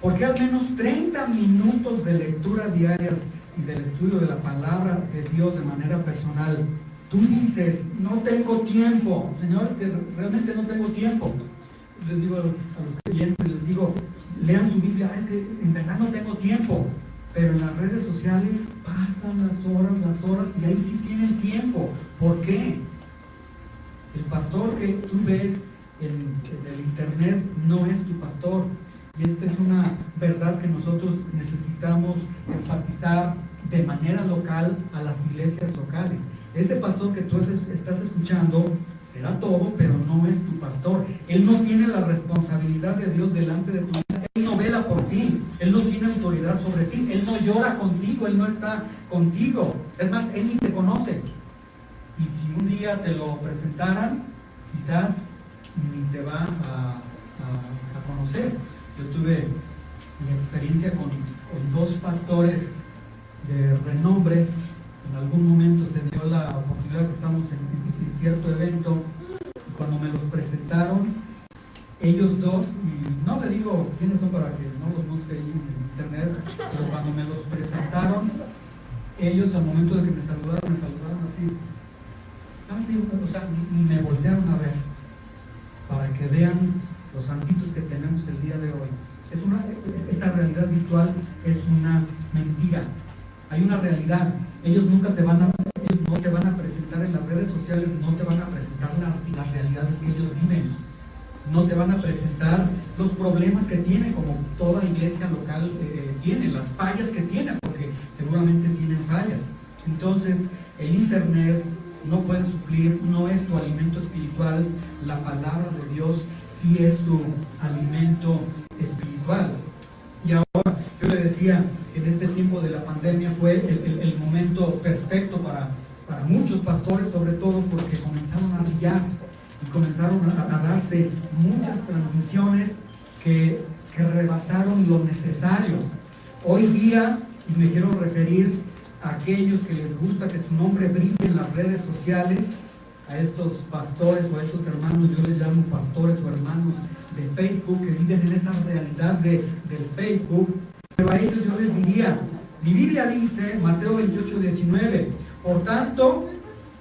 ¿por qué al menos 30 minutos de lectura diarias y del estudio de la palabra de Dios de manera personal? Tú dices, no tengo tiempo. Señores, que realmente no tengo tiempo. Les digo a los creyentes, les digo, lean su Biblia. Es que en verdad no tengo tiempo. Pero en las redes sociales pasan las horas, y ahí sí tienen tiempo. ¿Por qué? El pastor que tú ves en el internet no es tu pastor. Y esta es una verdad que nosotros necesitamos enfatizar de manera local a las iglesias locales. Ese pastor que tú estás escuchando será todo, pero no es tu pastor. Él no tiene la responsabilidad de Dios delante de tu vida. Él no vela por ti. Él no tiene autoridad sobre ti. Él no llora contigo. Él no está contigo. Es más, Él ni te conoce. Y si un día te lo presentaran, quizás ni te va a conocer. Yo tuve mi experiencia con dos pastores de renombre. En algún momento se dio la oportunidad que estamos en cierto evento, y cuando me los presentaron, ellos dos, y no le digo quiénes son para que no los busque ahí en internet, pero cuando me los presentaron, ellos al momento de que me saludaron así, o sea, me voltearon a ver, para que vean los santitos que tenemos el día de hoy. Esta realidad virtual es una mentira. Hay una realidad. Ellos no te van a presentar en las redes sociales, no te van a presentar las realidades que ellos viven. No te van a presentar los problemas que tienen, como toda iglesia local tiene, las fallas que tiene, porque seguramente tienen fallas. Entonces, el internet no puede suplir, no es tu alimento espiritual. La palabra de Dios sí es tu alimento espiritual. Y ahora, yo le decía, en este tiempo de la pandemia fue el momento perfecto para muchos pastores, sobre todo porque comenzaron a brillar y comenzaron a darse muchas transmisiones que rebasaron lo necesario. Hoy día, y me quiero referir a aquellos que les gusta que su nombre brille en las redes sociales, a estos pastores o a estos hermanos, yo les llamo pastores o hermanos de Facebook, que viven en esa realidad del Facebook, pero a ellos yo les diría, mi Biblia dice, Mateo 28:19, por tanto,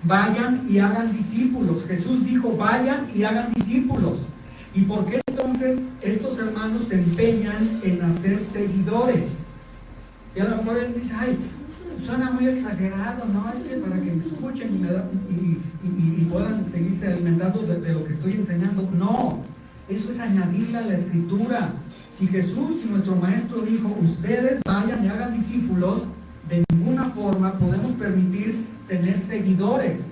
vayan y hagan discípulos. Jesús dijo, vayan y hagan discípulos. ¿Y por qué entonces estos hermanos se empeñan en hacer seguidores? Y a lo mejor él dice, ay, suena muy exagerado, ¿no? Es que para que me escuchen y puedan seguirse alimentando de lo que estoy enseñando. No, eso es añadirle a la escritura. Si Jesús y nuestro maestro dijo, ustedes vayan y hagan discípulos, de ninguna forma podemos permitir tener seguidores.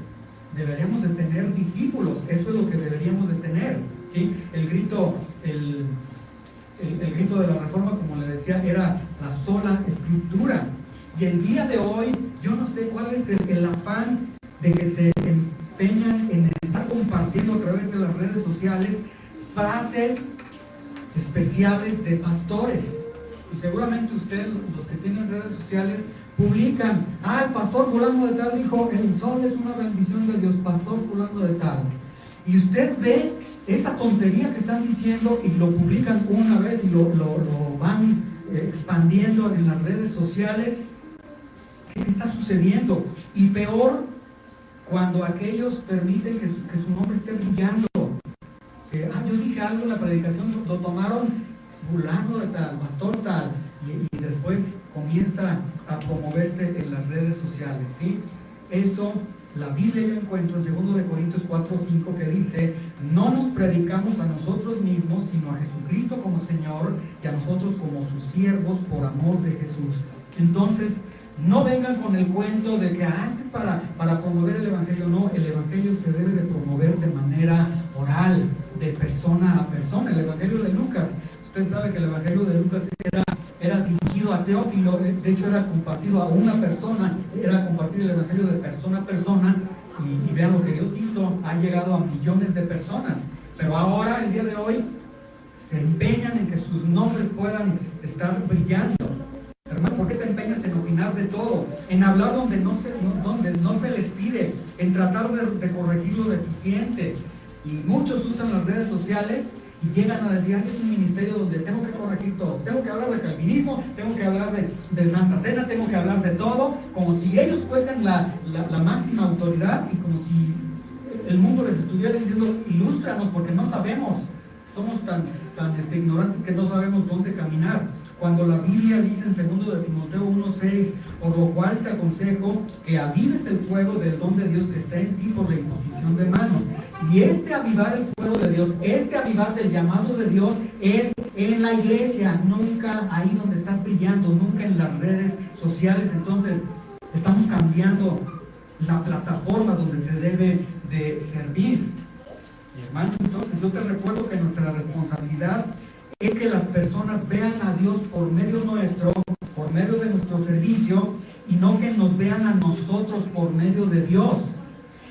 Deberíamos de tener discípulos. Eso es lo que deberíamos de tener, ¿sí? El grito de la Reforma, como le decía, era la sola escritura. Y el día de hoy, yo no sé cuál es el afán de que se empeñan en estar compartiendo a través de las redes sociales frases especiales de pastores. Y seguramente ustedes, los que tienen redes sociales, publican, el pastor fulano de tal dijo, el sol es una bendición de Dios, pastor fulano de tal. Y usted ve esa tontería que están diciendo y lo publican una vez y lo van expandiendo en las redes sociales. ¿Qué está sucediendo? Y peor, cuando aquellos permiten que su nombre esté brillando. Yo dije algo en la predicación, lo tomaron fulano de tal, pastor tal, y después comienza a promoverse en las redes sociales, ¿sí? Eso, la Biblia yo encuentro en 2 Corintios 4:5 que dice, no nos predicamos a nosotros mismos, sino a Jesucristo como Señor y a nosotros como sus siervos por amor de Jesús. Entonces, no vengan con el cuento de que es que para promover el Evangelio. No, el Evangelio se debe de promover de manera oral, de persona a persona. El Evangelio de Lucas, usted sabe que el Evangelio de Lucas era dirigido a Teófilo, de hecho era compartido a una persona, era compartir el Evangelio de persona a persona, y vean lo que Dios hizo, ha llegado a millones de personas. Pero ahora, el día de hoy, se empeñan en que sus nombres puedan estar brillando. Hermano, ¿por qué te empeñas en opinar de todo? En hablar donde no se les pide, en tratar de corregir lo deficiente. Y muchos usan las redes sociales y llegan a decir, es un ministerio donde tengo que corregir todo. Tengo que hablar de calvinismo, tengo que hablar de Santa Cena, tengo que hablar de todo, como si ellos fuesen la máxima autoridad y como si el mundo les estuviera diciendo, ilústranos porque no sabemos. Somos tan ignorantes que no sabemos dónde caminar. Cuando la Biblia dice en 2 Timoteo 1:6, por lo cual te aconsejo que avives el fuego del don de Dios que está en ti por la imposición de manos. Y este avivar el fuego de Dios, este avivar del llamado de Dios es en la iglesia, nunca ahí donde estás brillando, nunca en las redes sociales. Entonces, estamos cambiando la plataforma donde se debe de servir. Y hermano, entonces yo te recuerdo que nuestra responsabilidad es que las personas vean a Dios por medio nuestro, por medio de nuestro servicio, y no que nos vean a nosotros por medio de Dios.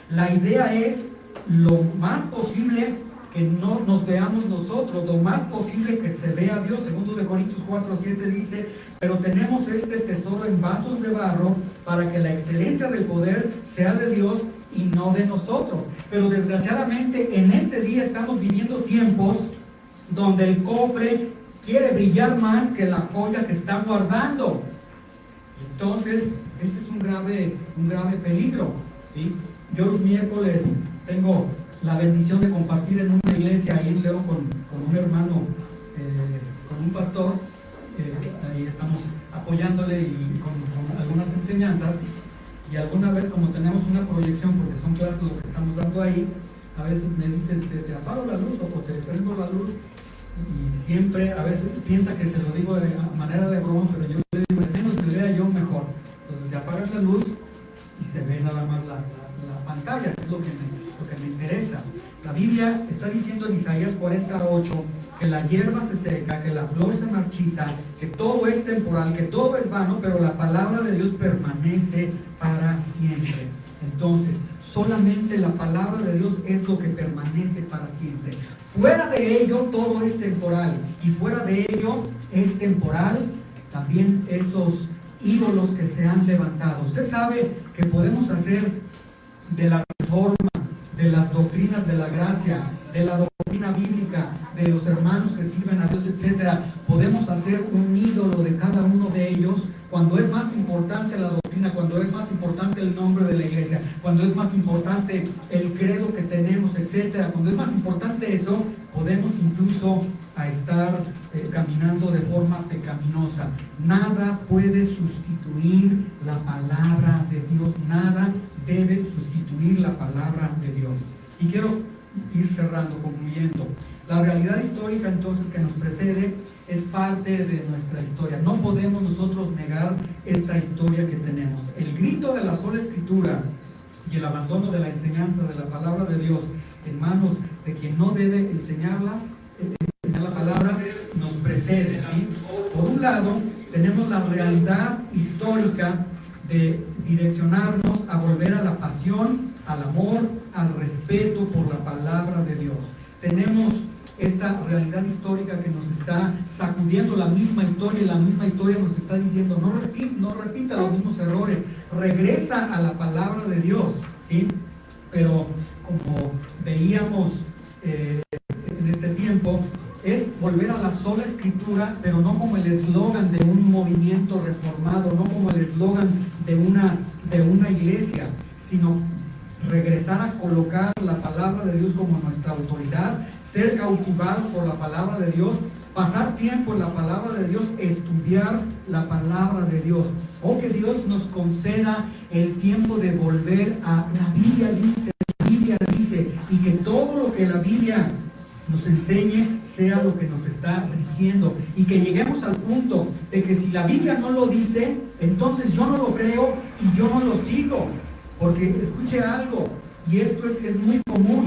La idea es lo más posible que no nos veamos nosotros, lo más posible que se vea a Dios. Segundo de Corintios 4:7 dice: pero tenemos este tesoro en vasos de barro para que la excelencia del poder sea de Dios y no de nosotros. Pero desgraciadamente en este día estamos viviendo tiempos donde el cofre quiere brillar más que la joya que está guardando. Entonces, este es un grave peligro, ¿sí? Yo los miércoles tengo la bendición de compartir en una iglesia ahí en León con un hermano, con un pastor. Ahí estamos apoyándole y con algunas enseñanzas. Y alguna vez, como tenemos una proyección, porque son clases lo que estamos dando ahí, a veces me dices, te apago la luz o te prendo la luz. Y siempre, a veces piensa que se lo digo de manera de broma, pero yo le digo, menos que vea yo mejor. Entonces se apaga la luz y se ve nada más la pantalla, que es lo que me interesa. La Biblia está diciendo en Isaías 48 que la hierba se seca, que la flor se marchita, que todo es temporal, que todo es vano, pero la palabra de Dios permanece para siempre. Entonces, solamente la palabra de Dios es lo que permanece para siempre. Fuera de ello, todo es temporal. Y fuera de ello, es temporal también esos ídolos que se han levantado. Usted sabe que podemos hacer de la reforma, de las doctrinas de la gracia, de la doctrina bíblica, de los hermanos que sirven a Dios, etcétera, podemos hacer un ídolo de cada uno de ellos cuando es más importante la doctrina, cuando es más importante el nombre de la iglesia, cuando es más importante el credo que tenemos, etcétera. Cuando es más importante eso, podemos incluso estar caminando de forma pecaminosa. Nada puede sustituir la palabra de Dios, nada debe sustituir la palabra de Dios. Y quiero ir cerrando, concluyendo. La realidad histórica entonces que nos precede es parte de nuestra historia. No podemos nosotros negar esta historia que tenemos. El grito de la sola escritura y el abandono de la enseñanza de la palabra de Dios en manos de quien no debe enseñarlas, la palabra nos precede, ¿sí? Por un lado, tenemos la realidad histórica de direccionarnos a volver a la pasión, al amor, al respeto por la palabra de Dios. Tenemos esta realidad histórica que nos está sacudiendo la misma historia, y la misma historia nos está diciendo, no repita los mismos errores, regresa a la palabra de Dios, ¿sí? Pero como veíamos en este tiempo, es volver a la sola escritura, pero no como el eslogan de un movimiento reformado, no como el eslogan de una iglesia, sino regresar a colocar la palabra de Dios como nuestra autoridad, ser cautivados por la palabra de Dios, pasar tiempo en la palabra de Dios, estudiar la palabra de Dios. O que Dios nos conceda el tiempo de volver a la Biblia dice, y que todo lo que la Biblia nos enseñe sea lo que nos está rigiendo, y que lleguemos al punto de que si la Biblia no lo dice, entonces yo no lo creo y yo no lo sigo. Porque escuche algo, y esto es muy común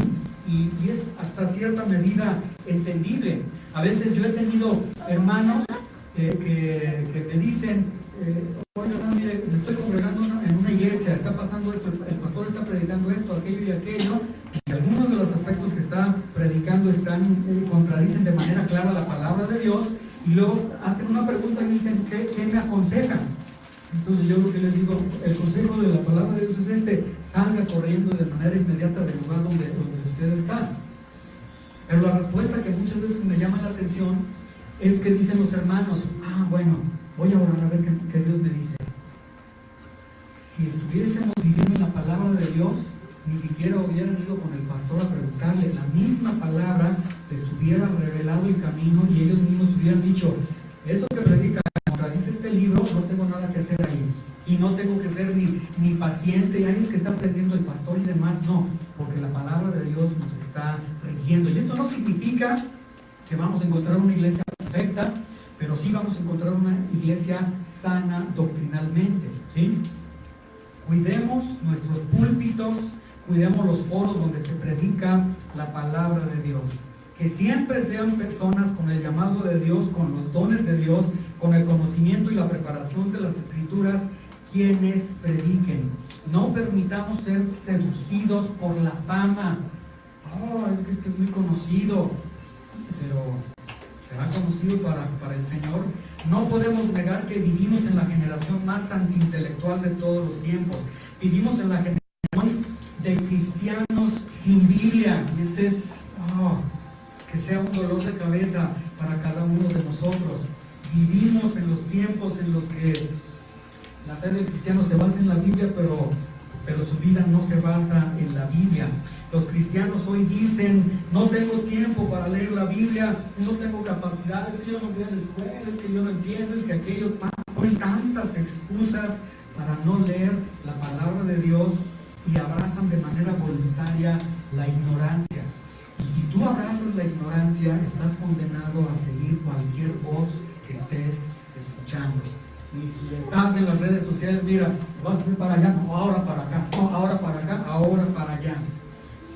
y es hasta cierta medida entendible. A veces yo he tenido hermanos que me dicen, oye, hermano, mire, me estoy congregando en una iglesia, está pasando esto, el pastor está predicando esto, aquello y aquello, y algunos de los aspectos que está predicando contradicen de manera clara la palabra de Dios, y luego hacen una pregunta y dicen, ¿qué me aconsejan? Entonces yo lo que les digo, el consejo de la palabra de Dios es salga corriendo de manera inmediata del lugar donde usted está. Pero la respuesta que muchas veces me llama la atención es que dicen los hermanos, bueno, voy a orar a ver qué Dios me dice. Si estuviésemos viviendo en la palabra de Dios, ni siquiera hubieran ido con el pastor a preguntarle, la misma palabra les hubiera revelado el camino y ellos mismos hubieran dicho, eso que predica contradice este libro, no tengo nada que hacer ahí. Y no tengo que ser ni paciente, es que está aprendiendo el pastor y demás, no, porque la palabra de Dios nos significa que vamos a encontrar una iglesia perfecta, pero sí vamos a encontrar una iglesia sana doctrinalmente, ¿sí? Cuidemos nuestros púlpitos, cuidemos los foros donde se predica la palabra de Dios. Que siempre sean personas con el llamado de Dios, con los dones de Dios, con el conocimiento y la preparación de las Escrituras, quienes prediquen. No permitamos ser seducidos por la fama. Oh, es que este es muy conocido, pero será conocido para el Señor. No podemos negar que vivimos en la generación más antiintelectual de todos los tiempos. Vivimos en la generación de cristianos sin Biblia. Y este es, que sea un dolor de cabeza para cada uno de nosotros. Vivimos en los tiempos en los que la fe del cristiano se basa en la Biblia, pero su vida no se basa en la Biblia. Los cristianos hoy dicen: no tengo tiempo para leer la Biblia, no tengo capacidad, es que yo no voy a la escuela, es que yo no entiendo, es que aquello. Ponen tantas excusas para no leer la palabra de Dios y abrazan de manera voluntaria la ignorancia. Y si tú abrazas la ignorancia, estás condenado a seguir cualquier voz que estés escuchando. Y si estás en las redes sociales, mira, vas a hacer para allá, no, ahora para acá, no, ahora para acá, ahora para allá.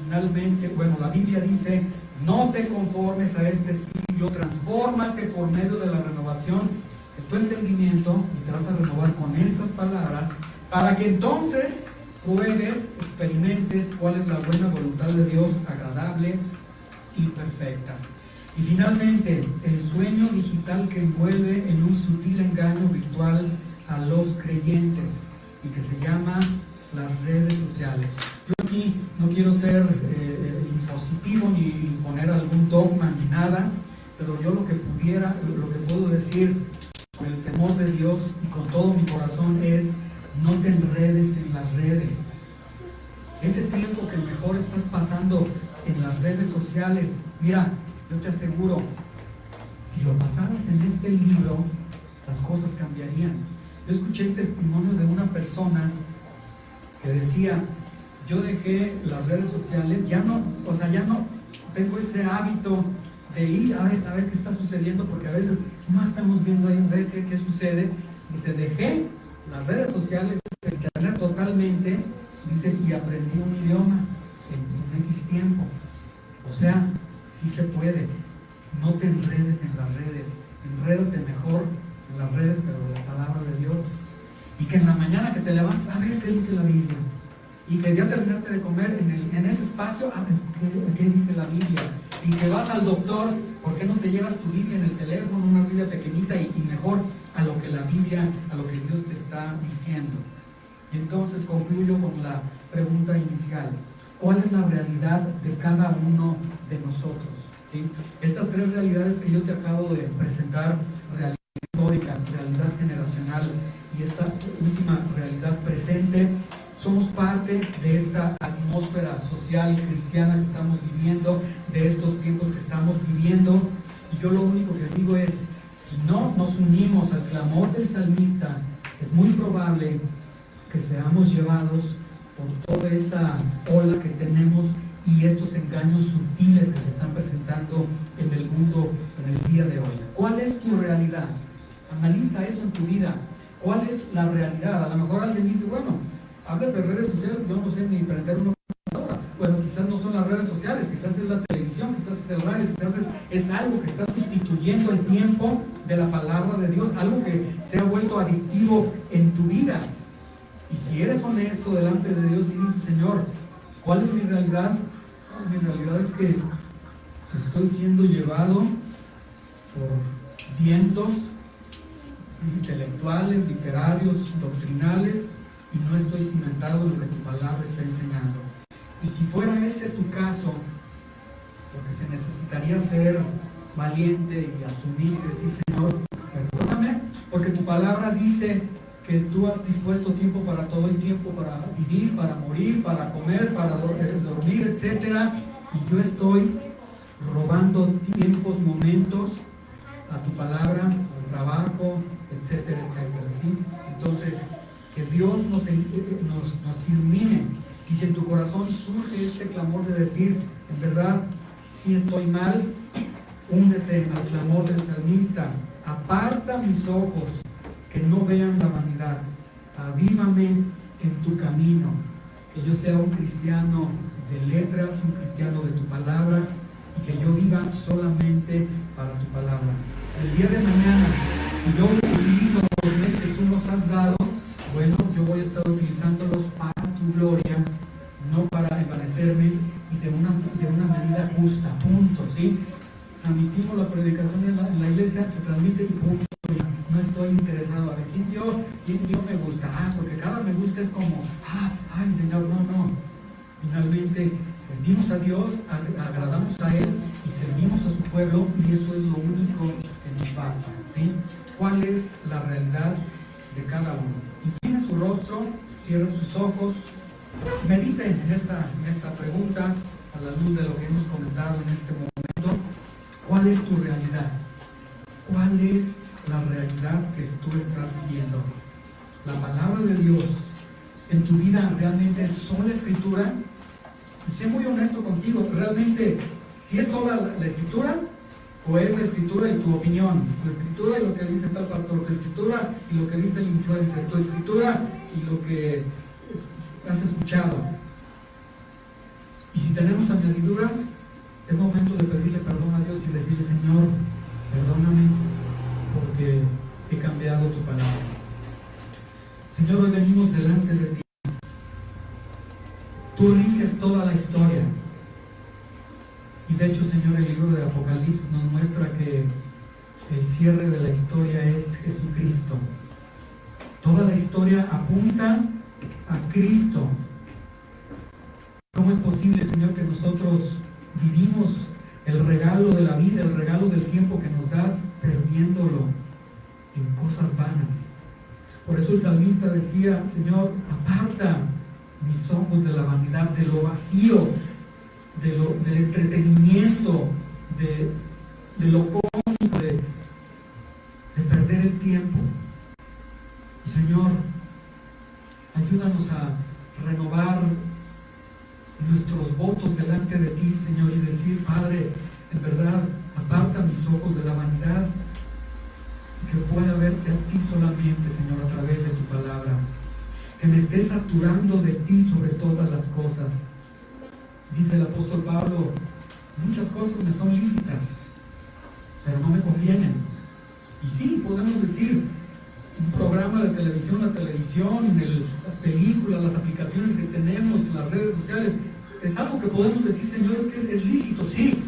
Finalmente, bueno, la Biblia dice: no te conformes a este siglo, transfórmate por medio de la renovación de tu entendimiento, y te vas a renovar con estas palabras, para que entonces pruebes, experimentes cuál es la buena voluntad de Dios, agradable y perfecta. Y finalmente, el sueño digital que envuelve en un sutil engaño virtual a los creyentes y que se llama las redes sociales. Yo aquí no quiero ser impositivo ni imponer algún dogma ni nada, pero yo lo que puedo decir con el temor de Dios y con todo mi corazón es: no te enredes en las redes. Ese tiempo que mejor estás pasando en las redes sociales, mira, yo te aseguro, si lo pasaras en este libro, las cosas cambiarían. Yo escuché el testimonio de una persona que decía: yo dejé las redes sociales, ya no tengo ese hábito de ir a ver qué está sucediendo, porque a veces más estamos viendo ahí, ver qué sucede. Dice: dejé las redes sociales, el internet totalmente, dice, y aprendí un idioma en X tiempo. O sea, sí se puede. No te enredes en las redes, enrédate mejor en las redes, pero de la palabra de Dios. Y que en la mañana que te levantas, a ver qué dice la Biblia. Y que ya terminaste de comer en ese espacio, a ver qué dice la Biblia. Y que vas al doctor, ¿por qué no te llevas tu Biblia en el teléfono, una Biblia pequeñita y mejor a lo que la Biblia, a lo que Dios te está diciendo? Y entonces concluyo con la pregunta inicial: ¿cuál es la realidad de cada uno de nosotros? ¿Sí? Estas tres realidades que yo te acabo de presentar, realidad histórica, realidad generacional y esta última realidad presente, somos parte de esta atmósfera social cristiana que estamos viviendo, de estos tiempos que estamos viviendo. Y yo lo único que digo es: si no nos unimos al clamor del salmista, es muy probable que seamos llevados por toda esta ola que tenemos y estos engaños sutiles que se están presentando en el mundo en el día de hoy. ¿Cuál es tu realidad? Analiza eso en tu vida. ¿Cuál es la realidad? A lo mejor alguien dice: bueno, hablas de redes sociales, yo no sé ni prender una computadora. Bueno, quizás no son las redes sociales, quizás es la televisión, quizás es el radio, quizás es algo que está sustituyendo el tiempo de la palabra de Dios, algo que se ha vuelto adictivo en tu vida. Y si eres honesto delante de Dios y dices: Señor, ¿cuál es mi realidad? Mi realidad es que estoy siendo llevado por vientos intelectuales, literarios, doctrinales, y no estoy cimentado en lo que tu palabra está enseñando. Y si fuera ese tu caso, porque se necesitaría ser valiente y asumir y decir: Señor, perdóname, porque tu palabra dice que tú has dispuesto tiempo para todo el tiempo, para vivir, para morir, para comer, para dormir, etc. Y yo estoy robando tiempos, momentos a tu palabra, al trabajo, etcétera, etcétera, ¿sí? Entonces, que Dios nos ilumine. Y si en tu corazón surge este clamor de decir: en verdad, si estoy mal, únete al clamor del salmista. Aparta mis ojos, que no vean la vanidad. Avívame en tu camino. Que yo sea un cristiano de letras, un cristiano de tu palabra, y que yo viva solamente para tu palabra. El día de mañana, si yo utilizo los medios que tú nos has dado, bueno, yo voy a estar utilizándolos para tu gloria, no para envanecerme, y de una medida justa, punto, ¿sí? Transmitimos la predicación en la iglesia, se transmite y punto. No estoy interesado a ver quién yo me gusta, porque cada me gusta es como, ay Señor, no. Finalmente servimos a Dios, agradamos a Él y servimos a su pueblo, y eso es lo único que nos basta, ¿sí? ¿Cuál es la realidad de cada uno? Inclina su rostro, cierra sus ojos, medite en esta pregunta a la luz de lo que hemos comentado en este momento. ¿Cuál es tu realidad? ¿Cuál es la realidad que tú estás viviendo? La palabra de Dios en tu vida realmente es sola escritura. Y sé muy honesto contigo, realmente, si es sola la escritura, o es la escritura y tu opinión, tu escritura y lo que dice tal pastor, tu escritura y lo que dice el influencer, tu escritura y lo que has escuchado. Y si tenemos añadiduras, es momento de pedirle perdón a Dios y decirle: Señor, perdóname porque he cambiado tu palabra. Señor, hoy venimos delante de ti. Tú riges toda la historia. Y de hecho, Señor, el libro de Apocalipsis nos muestra que el cierre de la historia es Jesucristo. Toda la historia apunta a Cristo. ¿Cómo es posible, Señor, que nosotros vivimos el regalo de la vida, el regalo del tiempo que nos das, perdiéndolo en cosas vanas? Por eso el salmista decía: Señor, aparta mis ojos de la vanidad, de lo vacío, del entretenimiento, de lo cómico, de perder el tiempo. Y Señor, ayúdanos a renovar nuestros votos delante de ti, Señor, y decir: Padre, en verdad, aparta mis ojos de la vanidad, que pueda verte a ti solamente, Señor, a través de tu palabra, que me esté saturando de ti sobre todas las cosas. Dice el apóstol Pablo: muchas cosas me son lícitas, pero no me convienen. Y sí, podemos decir, un programa de televisión, la televisión, las películas, las aplicaciones que tenemos, las redes sociales, es algo que podemos decir, Señor, es que es lícito, sí,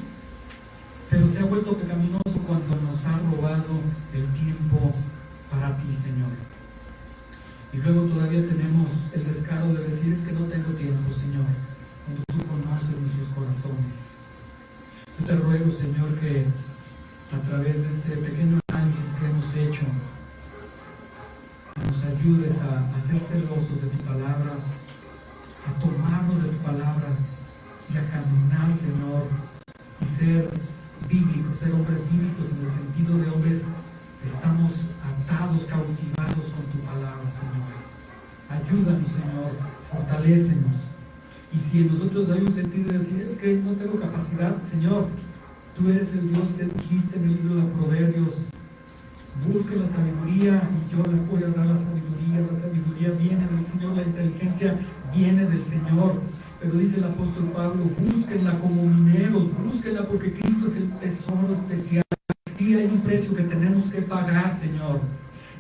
pero se ha vuelto pecaminoso cuando nos ha robado el tiempo para ti, Señor. Y luego todavía tenemos el descaro de decir: es que no tengo tiempo, Señor, cuando tú conoces nuestros corazones. Yo te ruego, Señor, que a través de este pequeño análisis que hemos hecho, nos ayudes a ser celosos de tu palabra, a tomarnos de tu palabra y a caminar, Señor, y ser bíblicos, ser hombres bíblicos en el sentido de hombres que estamos atados, cautivados con tu palabra, Señor. Ayúdanos, Señor, fortalécenos. Y si en nosotros hay un sentido de decir: es que no tengo capacidad, Señor, tú eres el Dios que dijiste en el libro de Proverbios: busquen la sabiduría y yo les voy a dar la sabiduría viene del Señor, la inteligencia viene del Señor. Pero dice el apóstol Pablo: búsquenla como mineros, búsquenla porque Cristo es el tesoro especial. Sí, hay un precio que tenemos que pagar, Señor,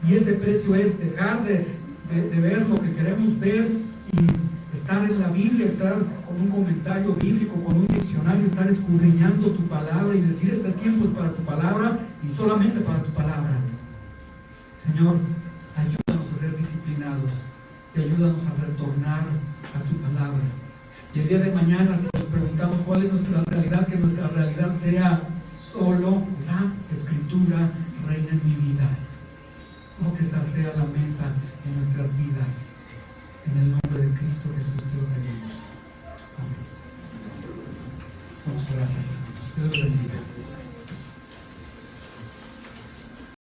y ese precio es dejar de ver lo que queremos ver y estar en la Biblia, estar con un comentario bíblico, con un diccionario, estar escudriñando tu palabra y decir: este tiempo es para tu palabra y solamente para tu palabra. Señor, ayúdanos a ser disciplinados y ayúdanos a retornar a tu palabra. Y el día de mañana, si nos preguntamos cuál es nuestra realidad, que nuestra realidad sea solo la Escritura reina en mi vida. No que esa sea la meta en nuestras vidas. En el nombre de Cristo Jesús te lo pedimos. Amén. Muchas gracias. Dios los bendiga.